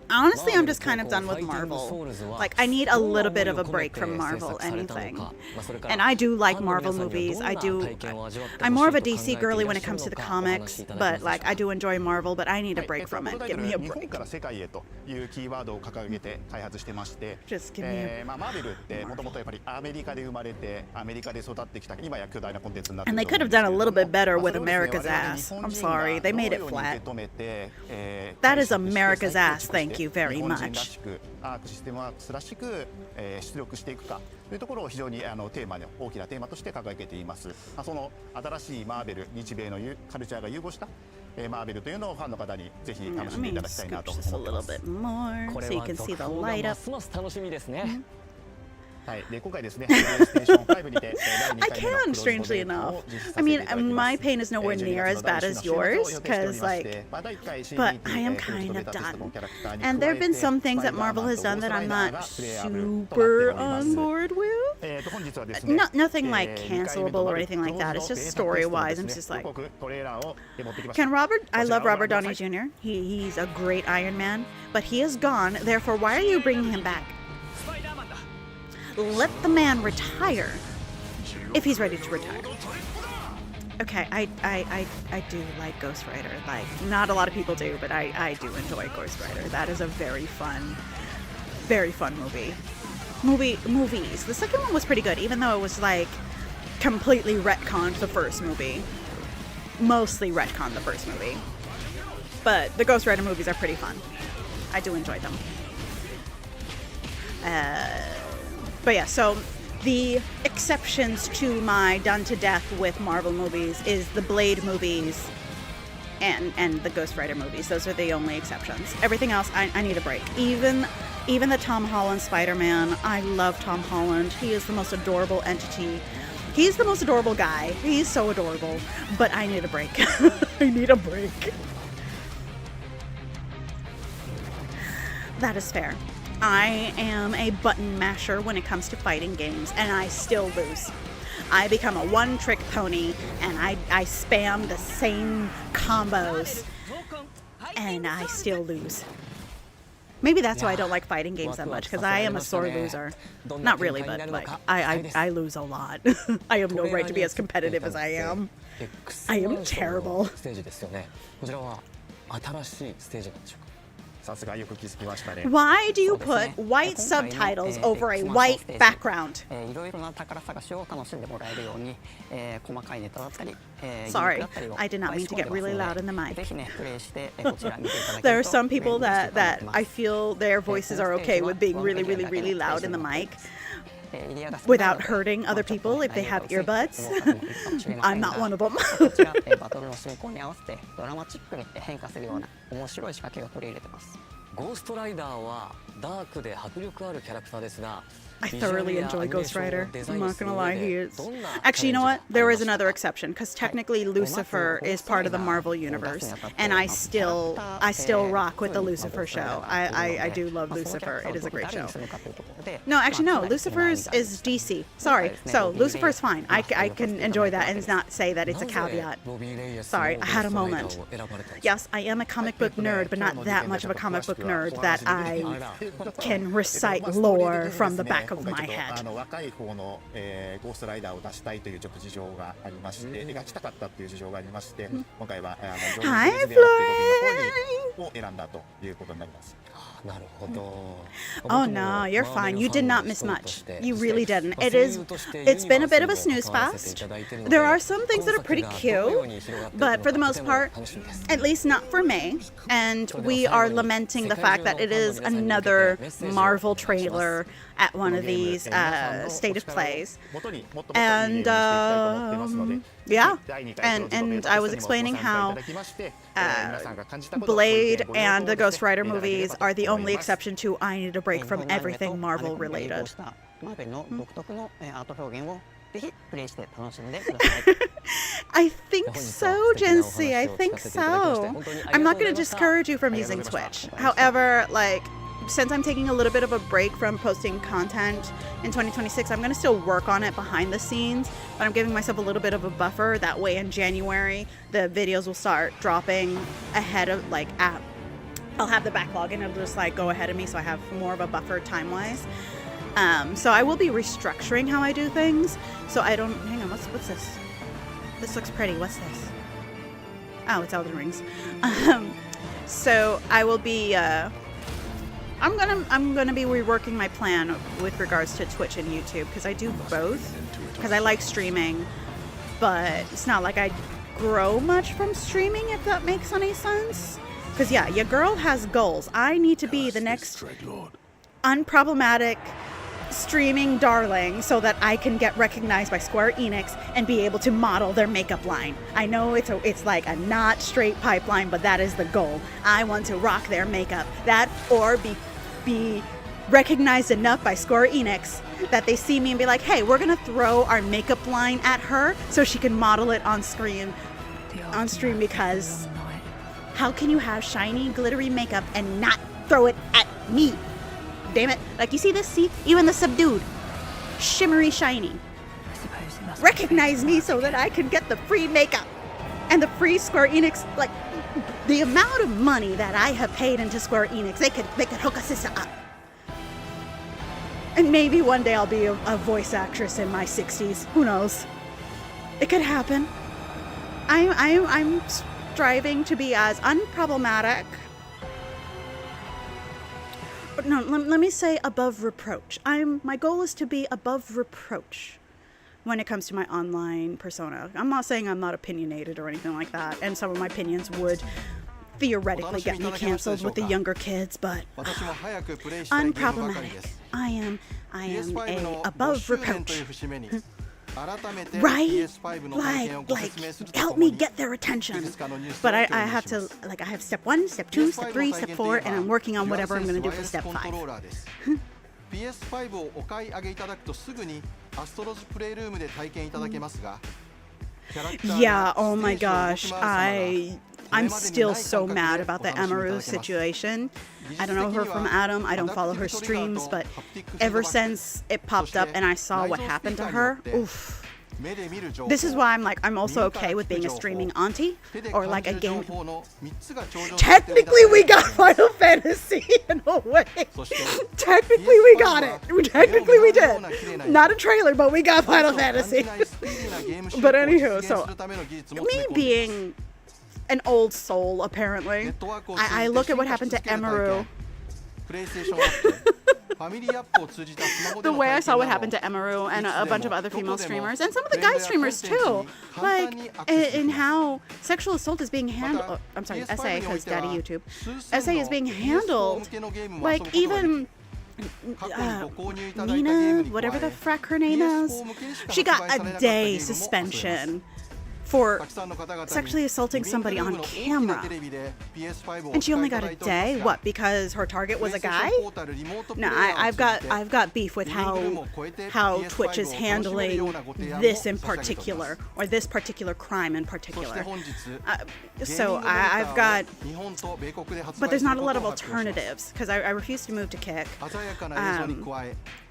[SPEAKER 1] Honestly, I'm just kind of done with Marvel. Like, I need a little bit of a break from Marvel, anything. And I do like Marvel movies. I'm more of a DC girly when it comes to the comics, but like, I do enjoy Marvel, but I need a break from it. Give me a
[SPEAKER 11] 日本
[SPEAKER 1] break.
[SPEAKER 11] から世界へというキーワードを掲げて開発してまして、
[SPEAKER 1] Just give me a
[SPEAKER 11] マーベルってもともとやっぱりアメリカで生まれてアメリカで育ってきた今や巨大なコンテンツになってい
[SPEAKER 1] And
[SPEAKER 11] る
[SPEAKER 1] they
[SPEAKER 11] と
[SPEAKER 1] could
[SPEAKER 11] 思
[SPEAKER 1] have
[SPEAKER 11] うんです
[SPEAKER 1] done
[SPEAKER 11] け
[SPEAKER 1] a
[SPEAKER 11] れど
[SPEAKER 1] little
[SPEAKER 11] も
[SPEAKER 1] bit better with
[SPEAKER 11] まあそれをですね
[SPEAKER 1] America's
[SPEAKER 11] 我々
[SPEAKER 1] ass.
[SPEAKER 11] 日
[SPEAKER 1] I'm
[SPEAKER 11] 本人
[SPEAKER 1] sorry,
[SPEAKER 11] が
[SPEAKER 1] they made
[SPEAKER 11] ど
[SPEAKER 1] it
[SPEAKER 11] のように
[SPEAKER 1] flat.
[SPEAKER 11] 受け止めて
[SPEAKER 1] That is
[SPEAKER 11] 解釈して
[SPEAKER 1] America's
[SPEAKER 11] 再構
[SPEAKER 1] ass.
[SPEAKER 11] 築
[SPEAKER 1] Thank
[SPEAKER 11] して
[SPEAKER 1] you very
[SPEAKER 11] 日本人ら
[SPEAKER 1] much.
[SPEAKER 11] しくアークシステムワークスらしく出力していくかというところを非常にテーマの大きなテーマとして掲げています。その新しいマーベル日米のカルチャーが融合したマーベルというのをファンの方にぜひ
[SPEAKER 1] Yeah,
[SPEAKER 11] 楽し
[SPEAKER 1] let
[SPEAKER 11] んでい
[SPEAKER 1] me
[SPEAKER 11] ただきたいなと
[SPEAKER 1] scooch this a
[SPEAKER 11] 思って
[SPEAKER 1] little
[SPEAKER 11] ます。
[SPEAKER 1] bit more
[SPEAKER 3] これ
[SPEAKER 1] so you
[SPEAKER 3] は
[SPEAKER 1] can see
[SPEAKER 3] 続
[SPEAKER 1] the
[SPEAKER 3] 報が
[SPEAKER 1] light
[SPEAKER 3] ま
[SPEAKER 1] up.
[SPEAKER 3] すます楽しみですね
[SPEAKER 11] はい、で今回ですね、プレイステーション5にて第
[SPEAKER 1] I
[SPEAKER 11] 2回目の
[SPEAKER 1] can,
[SPEAKER 11] クローズド
[SPEAKER 1] strangely
[SPEAKER 11] ベート
[SPEAKER 1] enough.
[SPEAKER 11] を実施さ
[SPEAKER 1] I
[SPEAKER 11] せて
[SPEAKER 1] mean,
[SPEAKER 11] いただきます。
[SPEAKER 1] my pain is nowhere
[SPEAKER 11] 12
[SPEAKER 1] near as
[SPEAKER 11] 月の
[SPEAKER 1] bad
[SPEAKER 11] 第
[SPEAKER 1] as
[SPEAKER 11] 1週の
[SPEAKER 1] yours,
[SPEAKER 11] 予定しており
[SPEAKER 1] because
[SPEAKER 11] まし
[SPEAKER 1] like,
[SPEAKER 11] て第1回
[SPEAKER 1] but
[SPEAKER 11] CBT
[SPEAKER 1] I am
[SPEAKER 11] クローズ
[SPEAKER 1] kind
[SPEAKER 11] ドベ
[SPEAKER 1] of
[SPEAKER 11] ータテストの
[SPEAKER 1] done.
[SPEAKER 11] キャラクターに
[SPEAKER 1] And there have
[SPEAKER 11] 加え
[SPEAKER 1] been
[SPEAKER 11] て
[SPEAKER 1] some things
[SPEAKER 11] スパ
[SPEAKER 1] that
[SPEAKER 11] イダーマン
[SPEAKER 1] Marvel has
[SPEAKER 11] と
[SPEAKER 1] done
[SPEAKER 11] ゴースト
[SPEAKER 1] that
[SPEAKER 11] ライ
[SPEAKER 1] I'm
[SPEAKER 11] ダー
[SPEAKER 1] not
[SPEAKER 11] がプレイヤブルとなってお
[SPEAKER 1] super
[SPEAKER 11] ります
[SPEAKER 1] on board with.
[SPEAKER 11] 本日はですね
[SPEAKER 1] Nothing like
[SPEAKER 11] 2回目
[SPEAKER 1] cancelable
[SPEAKER 11] と
[SPEAKER 1] or
[SPEAKER 11] なる
[SPEAKER 1] anything like
[SPEAKER 11] クロー
[SPEAKER 1] that.
[SPEAKER 11] ズ
[SPEAKER 1] It's
[SPEAKER 11] ド
[SPEAKER 1] just
[SPEAKER 11] ベータテス
[SPEAKER 1] story
[SPEAKER 11] トの
[SPEAKER 1] wise.
[SPEAKER 11] で
[SPEAKER 1] I'm
[SPEAKER 11] す
[SPEAKER 1] just
[SPEAKER 11] ね
[SPEAKER 1] like,
[SPEAKER 11] 予告トレーラーを持ってきました
[SPEAKER 1] can Robert? I
[SPEAKER 11] こちら
[SPEAKER 1] love
[SPEAKER 11] をご覧
[SPEAKER 1] Robert
[SPEAKER 11] くだ
[SPEAKER 1] Downey
[SPEAKER 11] さい
[SPEAKER 1] Jr. He's a great Iron Man, but he is gone. Therefore, why are you bringing him back? Let the man retire if he's ready to retire. Okay, I do like Ghost Rider. Like, not a lot of people do, but I do enjoy Ghost Rider. That is a very fun movie. Movies. The second one was pretty good, even though it was like completely retconned the first movie. Mostly retconned the first movie. But the Ghost Rider movies are pretty fun. I do enjoy them. But yeah, so the exceptions to my done to death with Marvel movies is the Blade movies and the Ghost Rider movies. Those are the only exceptions. Everything else, I need a break. Even the Tom Holland Spider-Man. I love Tom Holland. He is the most adorable entity. He's the most adorable guy. He's so adorable. But I need a break. I need a break. That is fair. I am a button masher when it comes to fighting games, and I still lose. I become a one-trick pony, and I spam the same combos, and I still lose. Maybe that's why I don't like fighting games that much, because I am a sore loser. Not really, but like I lose a lot. I have no right to be as competitive as I am. I am terrible.
[SPEAKER 9] こちらは新しいステージなんでしょうか。
[SPEAKER 11] さすがよく気づきましたね
[SPEAKER 1] Why do you put white subtitles over a white background?
[SPEAKER 9] いろいろな宝探しを楽しんでもらえるように、細かいネタだったり、
[SPEAKER 1] Sorry, I did not mean to get really loud in the mic.
[SPEAKER 9] ぜひねプレイしてこちら見ていただけ
[SPEAKER 1] There
[SPEAKER 9] る
[SPEAKER 1] are
[SPEAKER 9] と
[SPEAKER 1] some people that I feel their voices are okay with being really, really, really loud in the mic without hurting other people if they have earbuds. I'm not one of them.
[SPEAKER 9] こちらバトルの進行に合わせてドラマチックに変化するような面白い仕掛けを取り入れてます。
[SPEAKER 3] ゴーストライダーはダークで迫力あるキャラクターですが
[SPEAKER 1] I thoroughly enjoy Ghost Rider. I'm not gonna lie, he is. Actually, you know what? There is another exception, because technically Lucifer is part of the Marvel universe, and I still rock with the Lucifer show. I do love Lucifer. It is a great show. No, actually, no. Lucifer is DC. Sorry. So Lucifer is fine. I can enjoy that and not say that it's a caveat. Sorry, I had a moment. Yes, I am a comic book nerd, but not that much of a comic book nerd that I can recite lore from the back of my head.
[SPEAKER 11] 若い方の、ゴーストライダーを出したいという事情がありまして、描きたかったっていう事情がありまして、今回はジョニー・デイズベアっていう語尾の方を選んだということになります。
[SPEAKER 9] なるほど。
[SPEAKER 1] Oh no, you're fine. You did not miss much. You really didn't. It's been a bit of a snooze fest. There are some things that are pretty cute, but for the most part, at least not for me. And we are lamenting the fact that it is another Marvel trailer at one of these state of plays. And yeah, and I was explaining how Blade and the Ghost Rider movies are the only exception to I need a break from everything Marvel related.
[SPEAKER 9] マーベルの独特のアート表現をぜひプレイして楽しんでください。
[SPEAKER 1] I think so, Jency. I think so. I'm not going to discourage you from using Twitch. However, like, since I'm taking a little bit of a break from posting content in 2026, I'm going to still work on it behind the scenes, but I'm giving myself a little bit of a buffer. That way in January, the videos will start dropping ahead of, like, I'll have the backlog and it'll just, like, go ahead of me, so I have more of a buffer time-wise. So I will be restructuring how I do things, so I don't... Hang on, what's this? This looks pretty. What's this? Oh, it's Elden Rings. So I will be... I'm gonna be reworking my plan with regards to Twitch and YouTube, because I do both, because I like streaming, but it's not like I grow much from streaming, if that makes any sense. Because yeah, your girl has goals. I need to be the next unproblematic streaming darling so that I can get recognized by Square Enix and be able to model their makeup line. I know it's like a not straight pipeline, but that is the goal. I want to rock their makeup. That or be recognized enough by Square Enix that they see me and be like, hey, we're gonna throw our makeup line at her so she can model it on stream because how can you have shiny, glittery makeup and not throw it at me? Damn it. Like, you see this? See? Even the subdued, shimmery, shiny. Recognize me so that I can get the free makeup and the free Square Enix. Like, the amount of money that I have paid into Square Enix, they could hook a sister up. And maybe one day I'll be a voice actress in my 60s. Who knows? It could happen. I'm striving to be as unproblematic. No, let me say above reproach. My goal is to be above reproach when it comes to my online persona. I'm not saying I'm not opinionated or anything like that, and some of my opinions would theoretically get me canceled with the younger kids, but unproblematic. I am a above reproach. Right? Like, help me get their attention. But I have to, like, I have step 1, step 2, step 3, step 4, and I'm working on whatever I'm going to do for step 5.
[SPEAKER 12] PS5 をお買い上げいただくとすぐにアストロズプレイルームで体験いただけますが
[SPEAKER 1] Yeah, oh my gosh, I'm still so mad about the Amaru situation. I don't know her from Adam, I don't follow her streams, but ever since it popped up and I saw what happened to her, oof. This is why I'm also okay with being a streaming auntie, or like a game. Technically we got Final Fantasy in a way. Technically we got it. Technically we did. Not a trailer, but we got Final Fantasy. But anywho, so me being an old soul, apparently, I look at what happened to Emaru. The way I saw what happened to Emaru and a bunch of other female streamers, and some of the guy streamers too, like, in how sexual assault is being handled. I'm sorry, SA, because Daddy YouTube. SA is being handled, like, even Nina, whatever the frack her name is, she got a day suspension for sexually assaulting somebody on camera. And she only got a day? What, because her target was a guy? No, I've got beef with how Twitch is handling this in particular, or this particular crime in particular. So I've got, but there's not a lot of alternatives, because I refuse to move to Kick.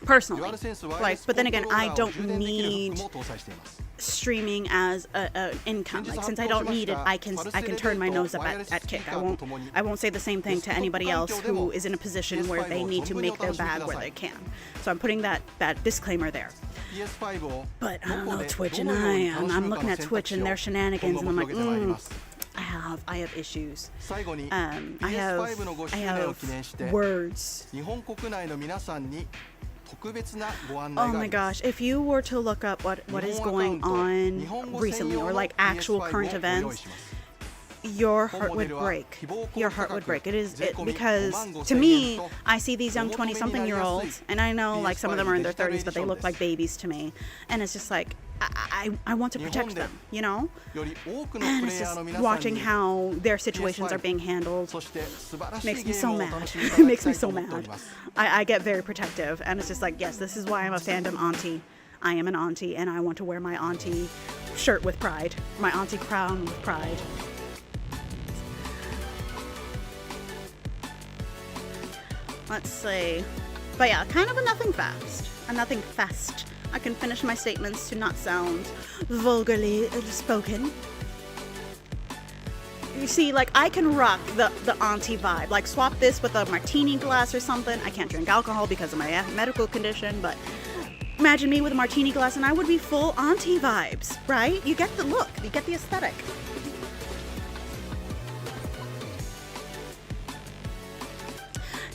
[SPEAKER 1] Personally, like, but then again, I don't need streaming as an income. Like, since I don't need it, I can turn my nose up at Kick. I won't say the same thing to anybody else who is in a position where they need to make their bag where they can. So I'm putting that disclaimer there. But I don't know, Twitch and I'm looking at Twitch and their shenanigans, and I'm like, I have issues. I have words. Oh my gosh, if you were to look up what is going on recently, or like actual current events, your heart would break. Your heart would break. Because to me, I see these young 20-something-year-olds, and I know like some of them are in their 30s, but they look like babies to me. And it's just like, I want to protect them, you know? And it's just watching how their situations are being handled makes me so mad. It makes me so mad. I get very protective, and it's just like, yes, this is why I'm a fandom auntie. I am an auntie, and I want to wear my auntie shirt with pride, my auntie crown with pride. Let's see. But yeah, kind of a nothing fast. A nothing fast. I can finish my statements to not sound vulgarly spoken. You see, like, I can rock the auntie vibe. Like, swap this with a martini glass or something. I can't drink alcohol because of my medical condition, but imagine me with a martini glass and I would be full auntie vibes, right? You get the look. You get the aesthetic.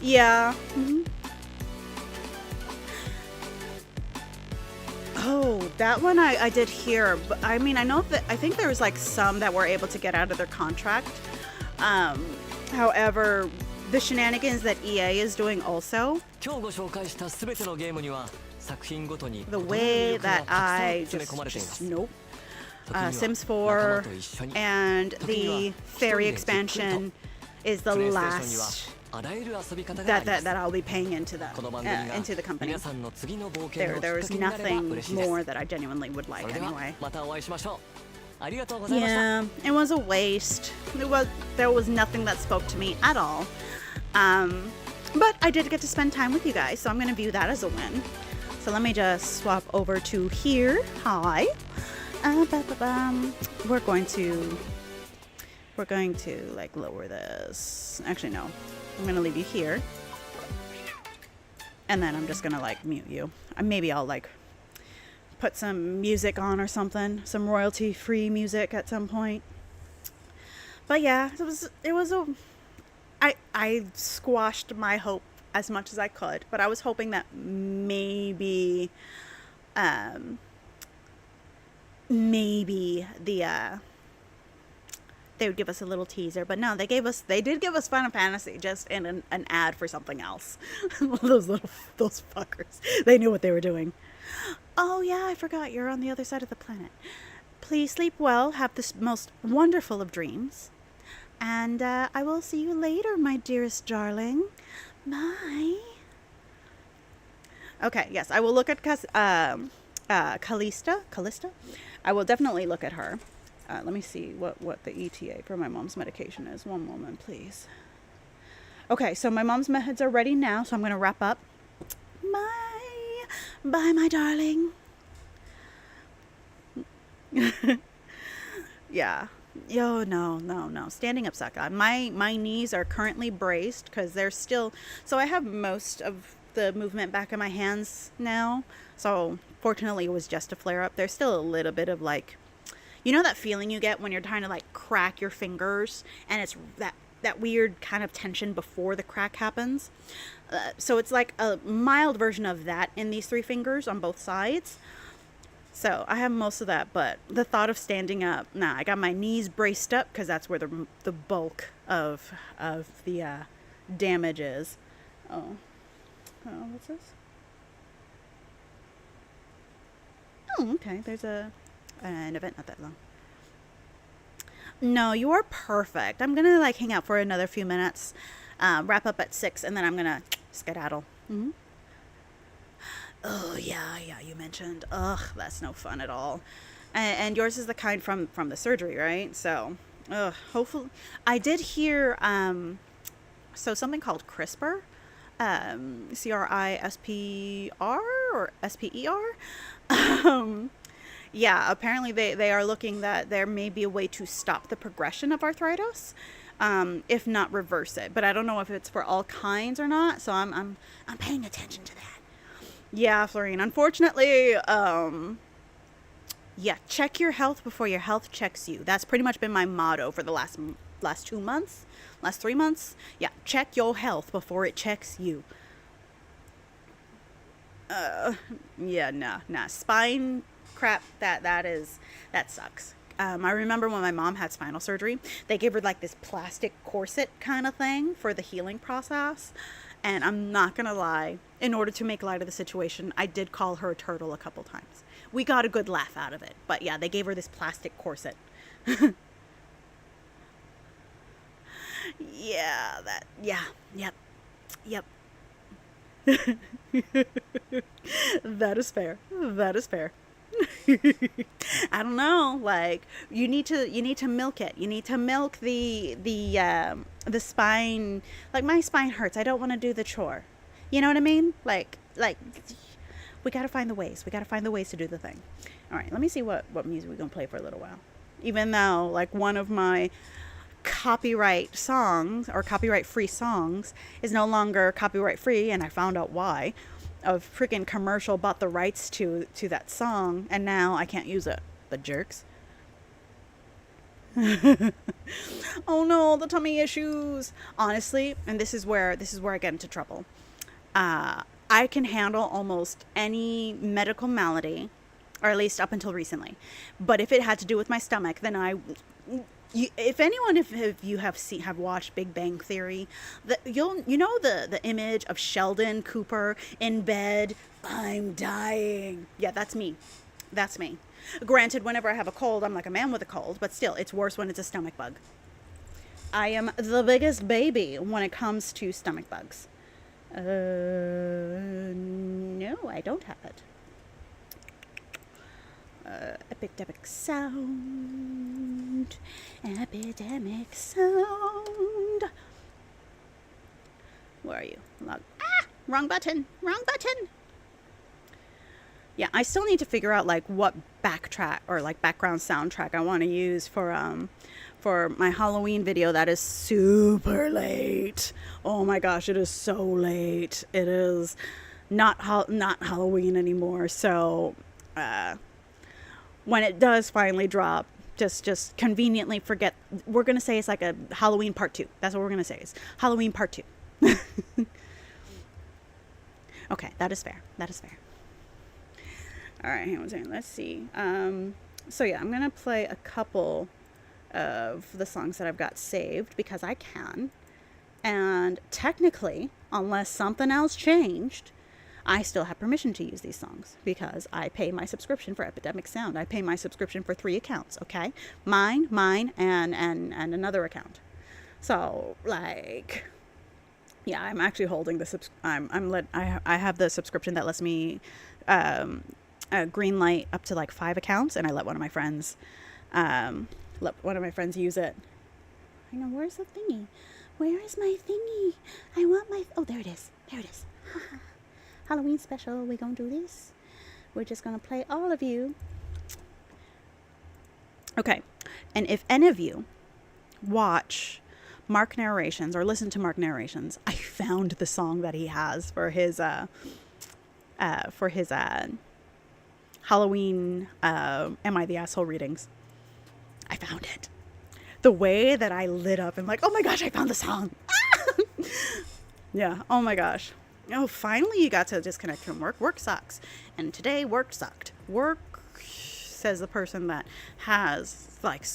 [SPEAKER 1] Yeah. Mm-hmm. Oh, that one I did hear, but I mean, I know that I think there was like some that were able to get out of their contract. However, the shenanigans that EA is doing also, the way that I just nope. Sims 4 and the Fairy expansion is the
[SPEAKER 3] プレイステーションには
[SPEAKER 1] last
[SPEAKER 3] あらゆる遊び方があ
[SPEAKER 1] that
[SPEAKER 3] ります
[SPEAKER 1] that I'll be paying into the
[SPEAKER 3] この番組が
[SPEAKER 1] into the company.
[SPEAKER 3] 皆さんの次の冒険のきっ
[SPEAKER 1] There
[SPEAKER 3] か
[SPEAKER 1] is
[SPEAKER 3] けになれば
[SPEAKER 1] nothing
[SPEAKER 3] 嬉しいです
[SPEAKER 1] more that I genuinely would
[SPEAKER 3] そ
[SPEAKER 1] like
[SPEAKER 3] れでは
[SPEAKER 1] anyway.
[SPEAKER 3] またお会いしましょうありがとうございました
[SPEAKER 1] Yeah, it was a waste. There was nothing that spoke to me at all. But I did get to spend time with you guys, so I'm gonna view that as a win. So let me just swap over to here. Hi. We're going to like lower this. Actually, no. I'm gonna leave you here. And then I'm just gonna like mute you. Maybe I'll like put some music on or something, some royalty-free music at some point. But yeah, I squashed my hope as much as I could, but I was hoping that maybe they would give us a little teaser, but no, they did give us Final Fantasy just in an ad for something else. those fuckers, they knew what they were doing. Oh yeah, I forgot, you're on the other side of the planet. Please sleep well, have the most wonderful of dreams, and I will see you later, my dearest darling. Bye. Okay, yes, I will look at Callista. I will definitely look at her. Let me see what the ETA for my mom's medication is. One moment, please. Okay, so my mom's meds are ready now, so I'm going to wrap up. Bye, my darling. Yeah. Yo, no. Standing up suck. My knees are currently braced because they're still... So I have most of the movement back in my hands now. So fortunately, it was just a flare-up. There's still a little bit of like... You know that feeling you get when you're trying to like crack your fingers and it's that weird kind of tension before the crack happens? So it's like a mild version of that in these 3 fingers on both sides. So I have most of that, but the thought of standing up, nah, I got my knees braced up because that's where the bulk of the damage is. Oh, what's this? Oh, okay, there's an event not that long. No, you are perfect. I'm gonna like hang out for another few minutes, wrap up at 6, and then I'm gonna skedaddle. Mm-hmm. Oh yeah, you mentioned. Ugh, that's no fun at all. And yours is the kind from the surgery, right? So, hopefully, I did hear so something called CRISPR, CRISPR or SPER. Yeah, apparently they are looking that there may be a way to stop the progression of arthritis, if not reverse it. But I don't know if it's for all kinds or not. So I'm paying attention to that. Yeah, Florine. Unfortunately, yeah, check your health before your health checks you. That's pretty much been my motto for the last 2 months, last 3 months. Yeah, check your health before it checks you. Yeah, nah. Spine crap, that sucks. I remember when my mom had spinal surgery, they gave her like this plastic corset kind of thing for the healing process. And I'm not gonna lie, in order to make light of the situation, I did call her a turtle a couple times. We got a good laugh out of it. But yeah, they gave her this plastic corset. Yep. That is fair. I don't know, like you need to milk it. You need to milk the spine. Like my spine hurts. I don't want to do the chore. You know what I mean? Like we got to find the ways. We got to find the ways to do the thing. All right, let me see what music we're going to play for a little while. Even though like one of my copyright songs or copyright free songs is no longer copyright free, and I found out why. A freaking commercial bought the rights to that song, and now I can't use it. The jerks. Oh no, the tummy issues. Honestly, and this is where I get into trouble. I can handle almost any medical malady, or at least up until recently. But if it had to do with my stomach, then if you have watched Big Bang Theory, you know the image of Sheldon Cooper in bed, I'm dying. Yeah, that's me. Granted, whenever I have a cold, I'm like a man with a cold, but still, it's worse when it's a stomach bug. I am the biggest baby when it comes to stomach bugs. No, I don't have it. Epidemic sound. Epidemic sound. Where are you? Wrong button. Wrong button. Yeah, I still need to figure out like what backtrack or like background soundtrack I want to use for my Halloween video that is super late. Oh my gosh, it is so late. It is not Halloween anymore. So when it does finally drop, just conveniently forget. We're gonna say it's like a Halloween part 2. That's what we're gonna say. Is Halloween part 2. Okay, that is fair. That is fair. All right, hang on a second. Let's see. So yeah, I'm gonna play a couple of the songs that I've got saved because I can. And technically, unless something else changed, I still have permission to use these songs because I pay my subscription for Epidemic Sound. I pay my subscription for 3 accounts, okay? Mine, and another account. So, like, yeah, I'm actually holding the I have the subscription that lets me green light up to like 5 accounts, and I let one of my friends use it. Hang on, where's the thingy? Where is my thingy? I want my... Oh, there it is. There it is. Halloween special. We're going to do this. We're just going to play all of you. Okay. And if any of you watch Mark Narrations or listen to Mark Narrations, I found the song that he has for his Halloween Am I the Asshole readings. I found it. The way that I lit up and like, oh my gosh, I found the song. Yeah, oh my gosh. Oh, finally you got to disconnect from work. Work sucks. And today work sucked. Work, says the person that has like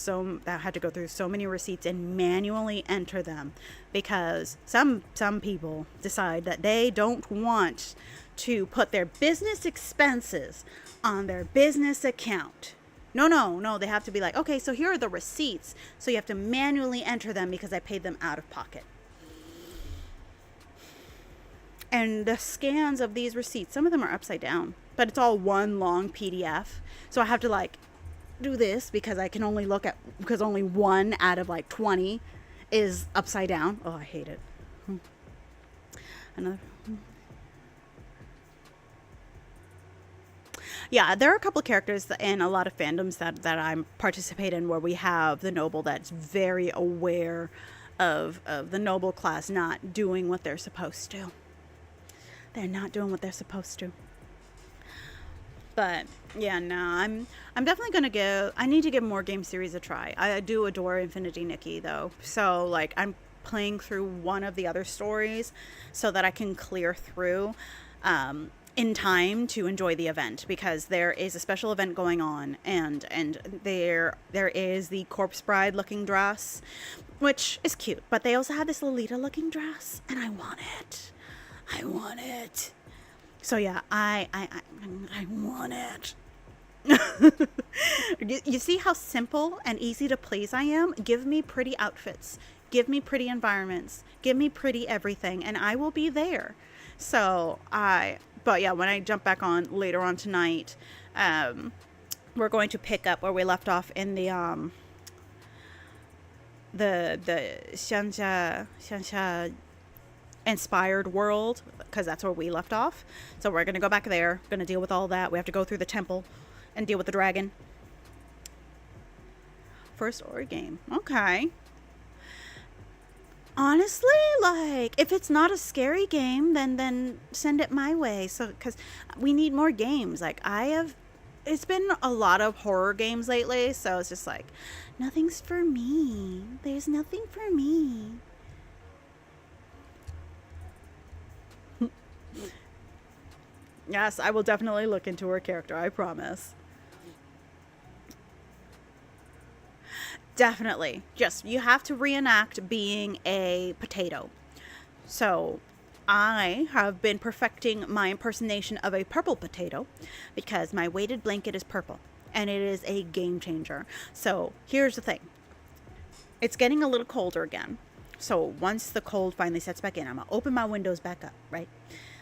[SPEAKER 1] that had to go through so many receipts and manually enter them because some people decide that they don't want to put their business expenses on their business account. No, they have to be like, okay, so here are the receipts. So you have to manually enter them because I paid them out of pocket. And the scans of these receipts, some of them are upside down, but it's all one long PDF. So I have to like do this because because only 1 out of like 20 is upside down. Oh, I hate it. Another. Yeah, there are a couple of characters in a lot of fandoms that I participate in where we have the noble that's very aware of the noble class not doing what they're supposed to. They're not doing what they're supposed to. But yeah, no, I'm definitely gonna I need to give more game series a try. I do adore Infinity Nikki though, so like I'm playing through one of the other stories so that I can clear through in time to enjoy the event, because there is a special event going on, and there is the corpse bride looking dress, which is cute, but they also have this Lolita looking dress, and I want it. So yeah, I want it. You see how simple and easy to please I am? Give me pretty outfits, give me pretty environments, give me pretty everything, and I will be there. So but yeah, when I jump back on later on tonight, we're going to pick up where we left off in the Xianxia inspired world, because that's where we left off. So we're going to go back there, going to deal with all that. We have to go through the temple and deal with the dragon. First story game. Okay. Honestly, like, if it's not a scary game, then send it my way. So, because we need more games. Like, it's been a lot of horror games lately, so it's just like, nothing's for me. There's nothing for me. Yes, I will definitely look into her character, I promise. Definitely. Just, you have to reenact being a potato. So, I have been perfecting my impersonation of a purple potato because my weighted blanket is purple, and it is a game changer. So, here's the thing. it's getting a little colder again. So once the cold finally sets back in, I'm gonna open my windows back up, right?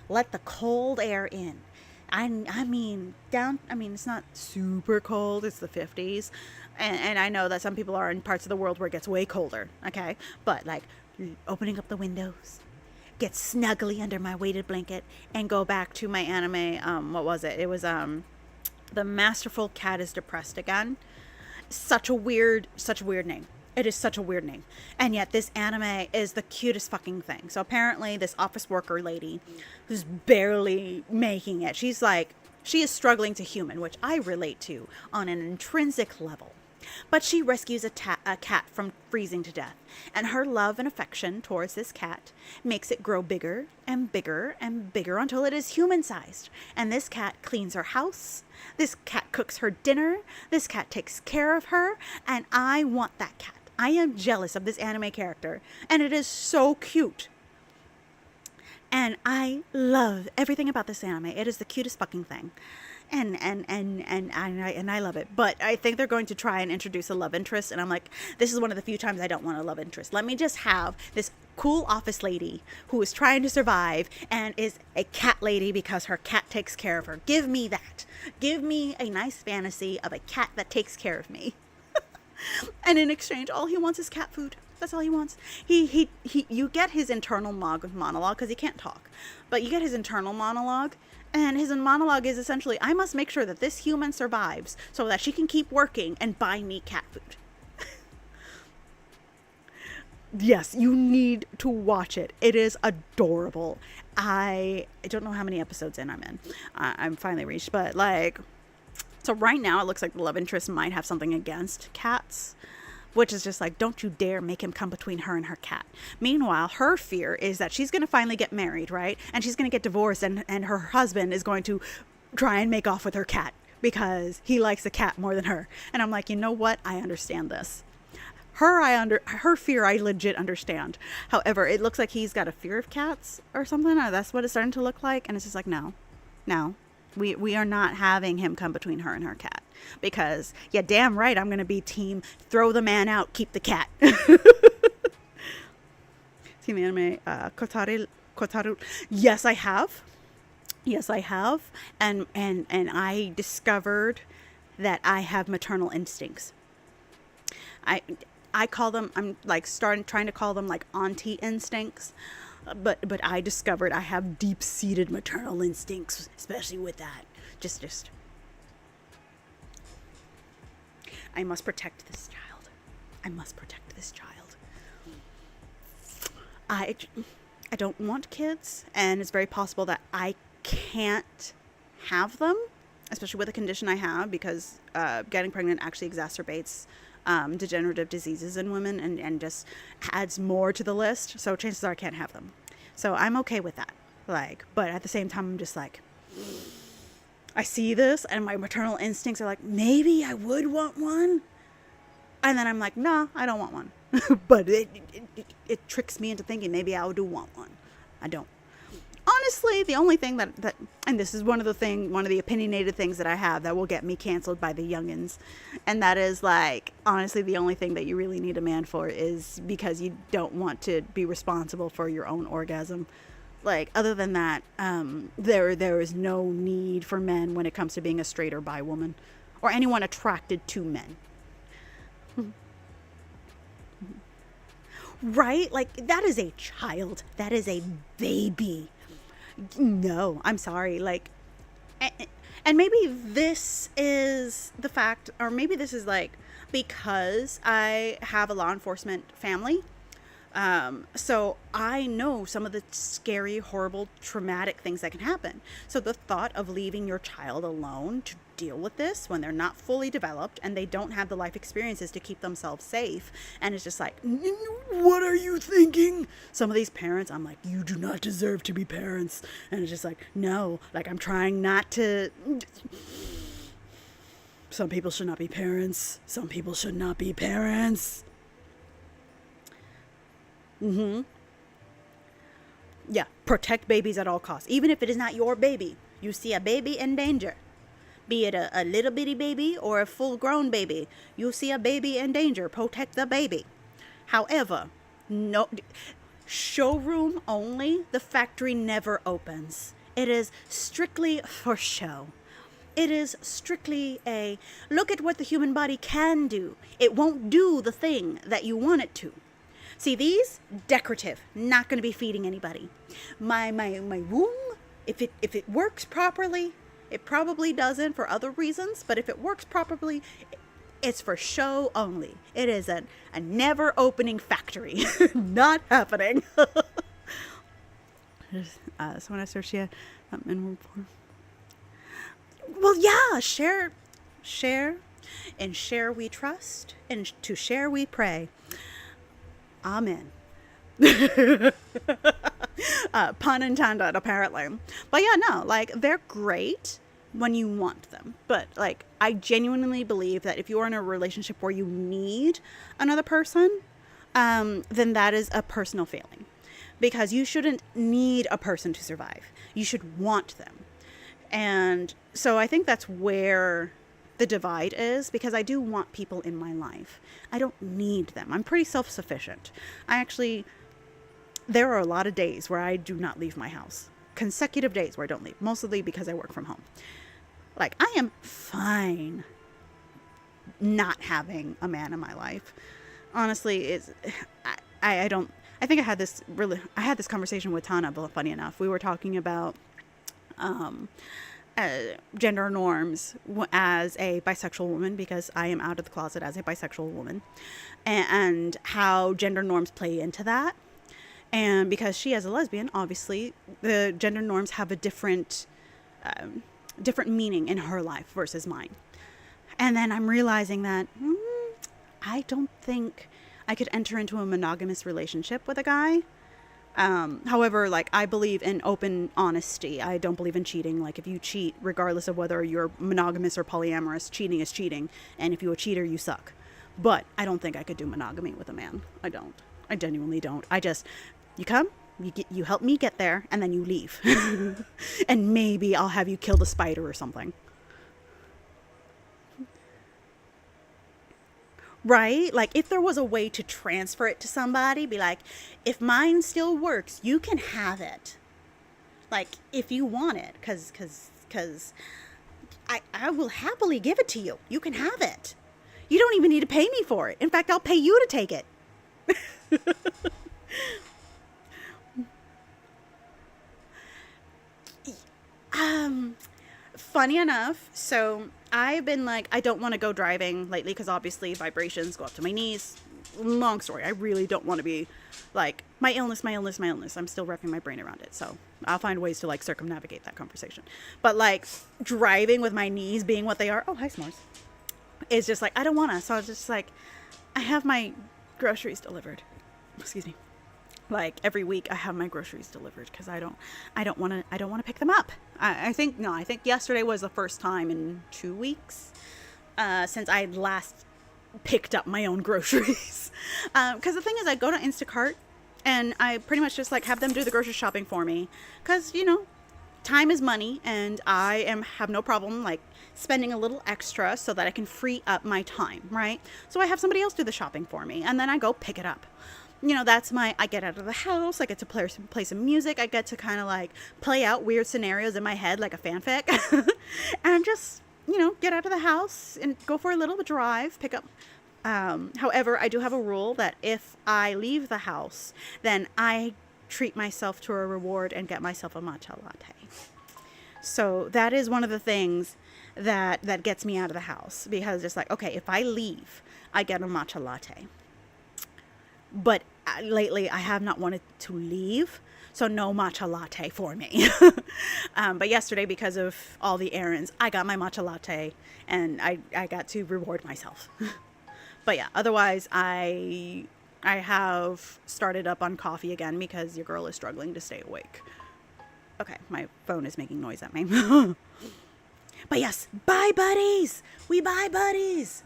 [SPEAKER 1] Let the cold air in. I mean, it's not super cold. It's the 50s. And I know that some people are in parts of the world where it gets way colder, okay? But, like, opening up the windows, get snugly under my weighted blanket, and go back to my anime, what was it? It was, The Masterful Cat is Depressed Again. Such a weird name. It is such a weird name. And yet this anime is the cutest fucking thing. So apparently this office worker lady who's barely making it, she is struggling to human, which I relate to on an intrinsic level. But she rescues a cat from freezing to death. And her love and affection towards this cat makes it grow bigger and bigger and bigger until it is human-sized. And this cat cleans her house. This cat cooks her dinner. This cat takes care of her. And I want that cat. I am jealous of this anime character. And it is so cute. And I love everything about this anime. It is the cutest fucking thing. And I love it. But I think they're going to try and introduce a love interest. And I'm like, this is one of the few times I don't want a love interest. Let me just have this cool office lady who is trying to survive and is a cat lady because her cat takes care of her. Give me that. Give me a nice fantasy of a cat that takes care of me. And in exchange, all he wants is cat food. That's all he wants. You get his internal monologue because he can't talk. But you get his internal monologue. And his monologue is essentially, I must make sure that this human survives so that she can keep working and buy me cat food. Yes, you need to watch it. It is adorable. I don't know how many episodes in I'm in. I'm finally reached, but like, so right now it looks like the love interest might have something against cats, which is just like, don't you dare make him come between her and her cat. Meanwhile, her fear is that she's going to finally get married, right? And she's going to get divorced and her husband is going to try and make off with her cat because he likes the cat more than her. And I'm like, you know what? I understand this. Her fear, I legit understand. However, it looks like he's got a fear of cats or something. That's what it's starting to look like. And it's just like, no. We are not having him come between her and her cat. Because, yeah, damn right, I'm going to be team throw the man out, keep the cat. Seen the anime Kotaru. Yes, I have. And I discovered that I have maternal instincts. I call them, I'm like trying to call them like auntie instincts. But I discovered I have deep-seated maternal instincts, especially with that. Just I must protect this child. I don't want kids, and it's very possible that I can't have them, especially with the condition I have, because getting pregnant actually exacerbates degenerative diseases in women and just adds more to the list. So chances are I can't have them. So I'm okay with that. Like, but at the same time, I'm just like, I see this and my maternal instincts are like, maybe I would want one. And then I'm like, no, I don't want one. But it tricks me into thinking maybe I do want one. I don't. Honestly, the only thing that and this is one of the opinionated things that I have that will get me canceled by the youngins, and that is like, honestly, the only thing that you really need a man for is because you don't want to be responsible for your own orgasm. Like, other than that, there is no need for men when it comes to being a straight or bi woman, or anyone attracted to men. Right? Like, that is a child. That is a baby. No, I'm sorry. Like, and maybe this is the fact, or maybe this is like because I have a law enforcement family. So I know some of the scary, horrible, traumatic things that can happen. So the thought of leaving your child alone to deal with this when they're not fully developed and they don't have the life experiences to keep themselves safe, and it's just like, what are you thinking? Some of these parents, I'm like, you do not deserve to be parents. And it's just like, no, like, I'm trying not to. Some people should not be parents. Some people should not be parents. Yeah, protect babies at all costs. Even if it is not your baby, you see a baby in danger, be it a little bitty baby or a full grown baby, you see a baby in danger, protect the baby. However, no showroom only. The factory never opens. It is strictly for show. It is strictly a look at what the human body can do. It won't do the thing that you want it to. See, these decorative, not going to be feeding anybody. My womb, if it works properly, it probably doesn't for other reasons, but if it works properly, it's for show only. It is a never opening factory. Not happening. So when I search here, well, yeah, share, and share we trust, and to share we pray. Amen. Pun intended, apparently. But yeah, no, like, they're great when you want them. But, like, I genuinely believe that if you're in a relationship where you need another person, then that is a personal failing. Because you shouldn't need a person to survive. You should want them. And so I think that's where the divide is, because I do want people in my life. I don't need them. I'm pretty self-sufficient. There are a lot of days where I do not leave my house. Consecutive days where I don't leave, mostly because I work from home. Like, I am fine not having a man in my life. Honestly, I think I had this conversation with Tana, but funny enough. We were talking about gender norms as a bisexual woman, because I am out of the closet as a bisexual woman, and how gender norms play into that. And because she, as a lesbian, obviously the gender norms have a different meaning in her life versus mine. And then I'm realizing that I don't think I could enter into a monogamous relationship with a guy. However, like, I believe in open honesty. I don't believe in cheating. Like, if you cheat, regardless of whether you're monogamous or polyamorous, cheating is cheating. And if you're a cheater, you suck. But I don't think I could do monogamy with a man. I don't. I genuinely don't. You come, you help me get there, and then you leave. And maybe I'll have you kill the spider or something. Right? Like, if there was a way to transfer it to somebody, be like, if mine still works, you can have it. Like, if you want it, because I will happily give it to you. You can have it. You don't even need to pay me for it. In fact, I'll pay you to take it. Funny enough, so I've been like, I don't want to go driving lately because obviously vibrations go up to my knees. Long story. I really don't want to be like, my illness. I'm still wrapping my brain around it. So I'll find ways to like circumnavigate that conversation. But like driving with my knees being what they are. Oh, hi, S'mores. It's just like, I don't want to. So I was just like, I have my groceries delivered. Excuse me. Like every week I have my groceries delivered because I don't want to pick them up. I think yesterday was the first time in 2 weeks since I last picked up my own groceries. Because the thing is, I go to Instacart and I pretty much just like have them do the grocery shopping for me. Because, you know, time is money, and I have no problem like spending a little extra so that I can free up my time, right? So I have somebody else do the shopping for me, and then I go pick it up. You know, I get out of the house, I get to play some music, I get to kind of like play out weird scenarios in my head like a fanfic, and just, you know, get out of the house and go for a little drive, pick up. However, I do have a rule that if I leave the house, then I treat myself to a reward and get myself a matcha latte. So that is one of the things that gets me out of the house, because it's like, okay, if I leave, I get a matcha latte. But lately I have not wanted to leave, so no matcha latte for me. But yesterday, because of all the errands, I got my matcha latte, and I got to reward myself. But yeah, otherwise I have started up on coffee again because your girl is struggling to stay awake. Okay, my phone is making noise at me. But yes, bye buddies! We buy buddies!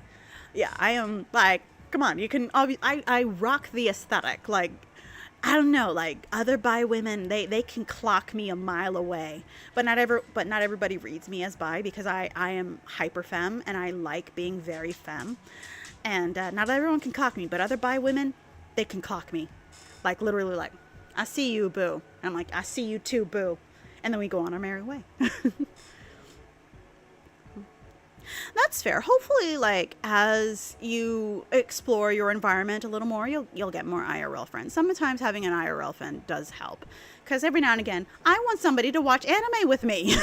[SPEAKER 1] Yeah, I am like, come on, you can I rock the aesthetic. Like, I don't know, like other bi women, they can clock me a mile away. But not everybody reads me as bi, because I am hyper femme and I like being very femme. And not everyone can clock me, but other bi women, they can clock me. Like, literally, like, I see you, boo. And I'm like, I see you too, boo. And then we go on our merry way. That's fair. Hopefully, like, as you explore your environment a little more, you'll get more IRL friends. Sometimes having an IRL friend does help. Because every now and again, I want somebody to watch anime with me.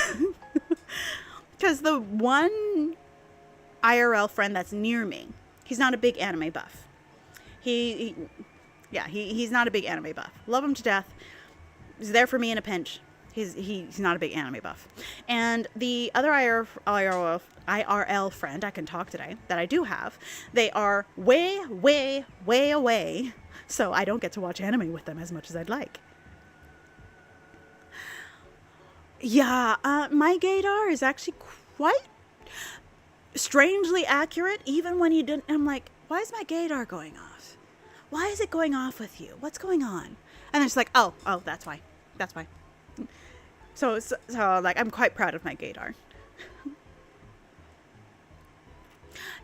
[SPEAKER 1] Because the one IRL friend that's near me, he's not a big anime buff. He's not a big anime buff. Love him to death. He's there for me in a pinch. He's not a big anime buff. And the other IRL friend, I can talk today, that I do have, they are way, way, way away. So I don't get to watch anime with them as much as I'd like. Yeah, my gaydar is actually quite strangely accurate, even when you didn't. I'm like, why is my gaydar going off? Why is it going off with you? What's going on? And it's like, oh, that's why. That's why. So like, I'm quite proud of my gaydar.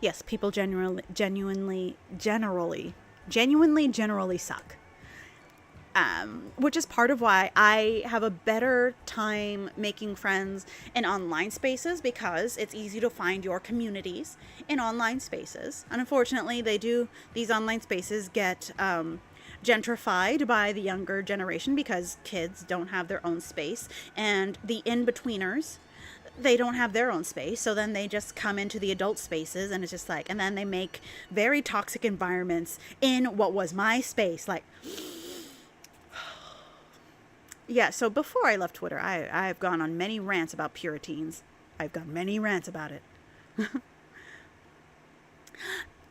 [SPEAKER 1] Yes, people genuinely suck. Which is part of why I have a better time making friends in online spaces, because it's easy to find your communities in online spaces. And unfortunately, these online spaces get gentrified by the younger generation because kids don't have their own space, and the in-betweeners, they don't have their own space, so then they just come into the adult spaces, and it's just like, and then they make very toxic environments in what was my space. Like, yeah, so before I left Twitter, I've gone on many rants about Puritans. I've got many rants about it.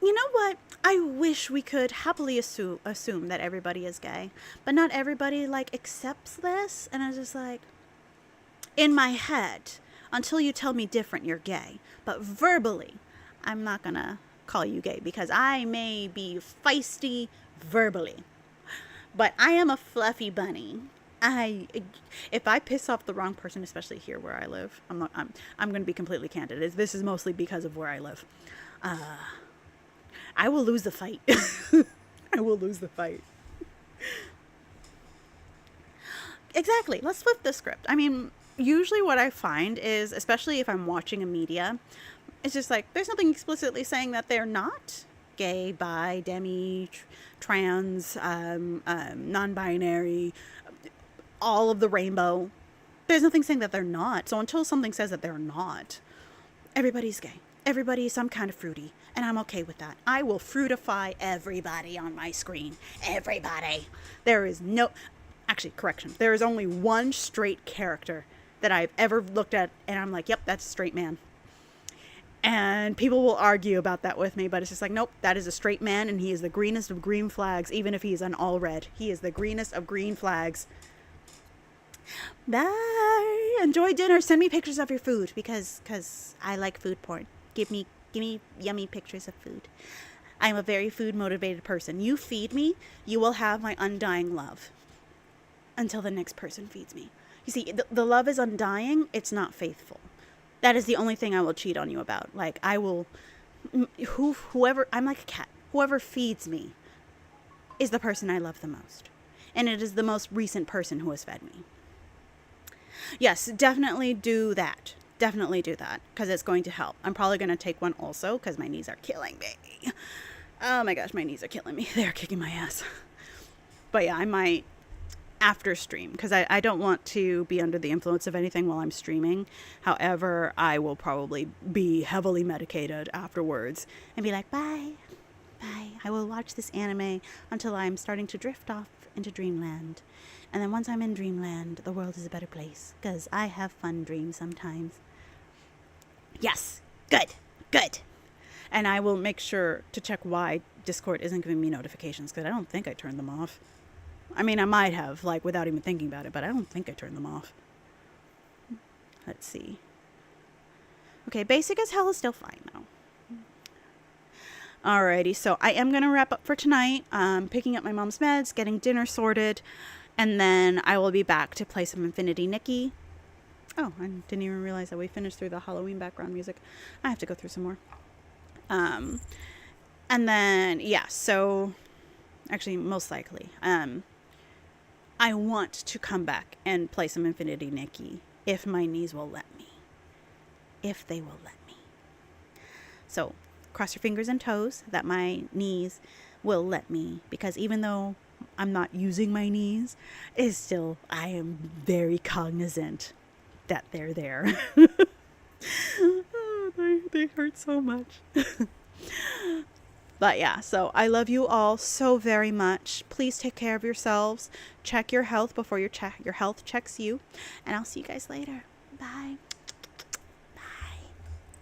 [SPEAKER 1] You know what? I wish we could happily assume that everybody is gay, but not everybody, like, accepts this, and I'm just like, in my head, until you tell me different, you're gay. But verbally, I'm not gonna call you gay, because I may be feisty verbally, but I am a fluffy bunny. If I piss off the wrong person, especially here where I live, I'm going to be completely candid. This is mostly because of where I live. I will lose the fight. I will lose the fight. Exactly. Let's flip the script. I mean, usually what I find is, especially if I'm watching a media, it's just like, there's nothing explicitly saying that they're not gay, bi, demi, trans, non-binary, all of the rainbow. There's nothing saying that they're not. So until something says that they're not, everybody's gay. Everybody is some kind of fruity, and I'm okay with that. I will fruitify everybody on my screen. Everybody. There is no... Actually, correction. There is only one straight character that I've ever looked at, and I'm like, yep, that's a straight man. And people will argue about that with me, but it's just like, nope, that is a straight man, and he is the greenest of green flags, even if he is an all red. He is the greenest of green flags. Bye. Enjoy dinner. Send me pictures of your food, because I like food porn. Give me yummy pictures of food. I'm a very food motivated person. You feed me, you will have my undying love until the next person feeds me. You see, the love is undying. It's not faithful. That is the only thing I will cheat on you about. Like, I will, whoever, I'm like a cat. Whoever feeds me is the person I love the most. And it is the most recent person who has fed me. Yes, definitely do that. Definitely do that, because it's going to help. I'm probably going to take one also, because my knees are killing me. Oh my gosh, my knees are killing me. They're kicking my ass. But yeah, I might after stream, because I don't want to be under the influence of anything while I'm streaming. However, I will probably be heavily medicated afterwards and be like, bye. I will watch this anime until I'm starting to drift off into dreamland. And then once I'm in dreamland, the world is a better place, because I have fun dreams sometimes. Yes, good. And I will make sure to check why Discord isn't giving me notifications, because I don't think I turned them off. I mean, I might have, like, without even thinking about it, but I don't think I turned them off. Let's see. Okay, basic as hell is still fine, though. Alrighty, so I am going to wrap up for tonight. Picking up my mom's meds, getting dinner sorted, and then I will be back to play some Infinity Nikki. Oh, I didn't even realize that we finished through the Halloween background music. I have to go through some more. And then, yeah, so Actually, most likely. I want to come back and play some Infinity Nikki if my knees will let me. If they will let me. So, cross your fingers and toes that my knees will let me, because even though I'm not using my knees, is still, I am very cognizant that they're there. Oh, they hurt so much. But yeah, so I love you all so very much. Please take care of yourselves. Check your health before your health checks you. And I'll see you guys later. Bye.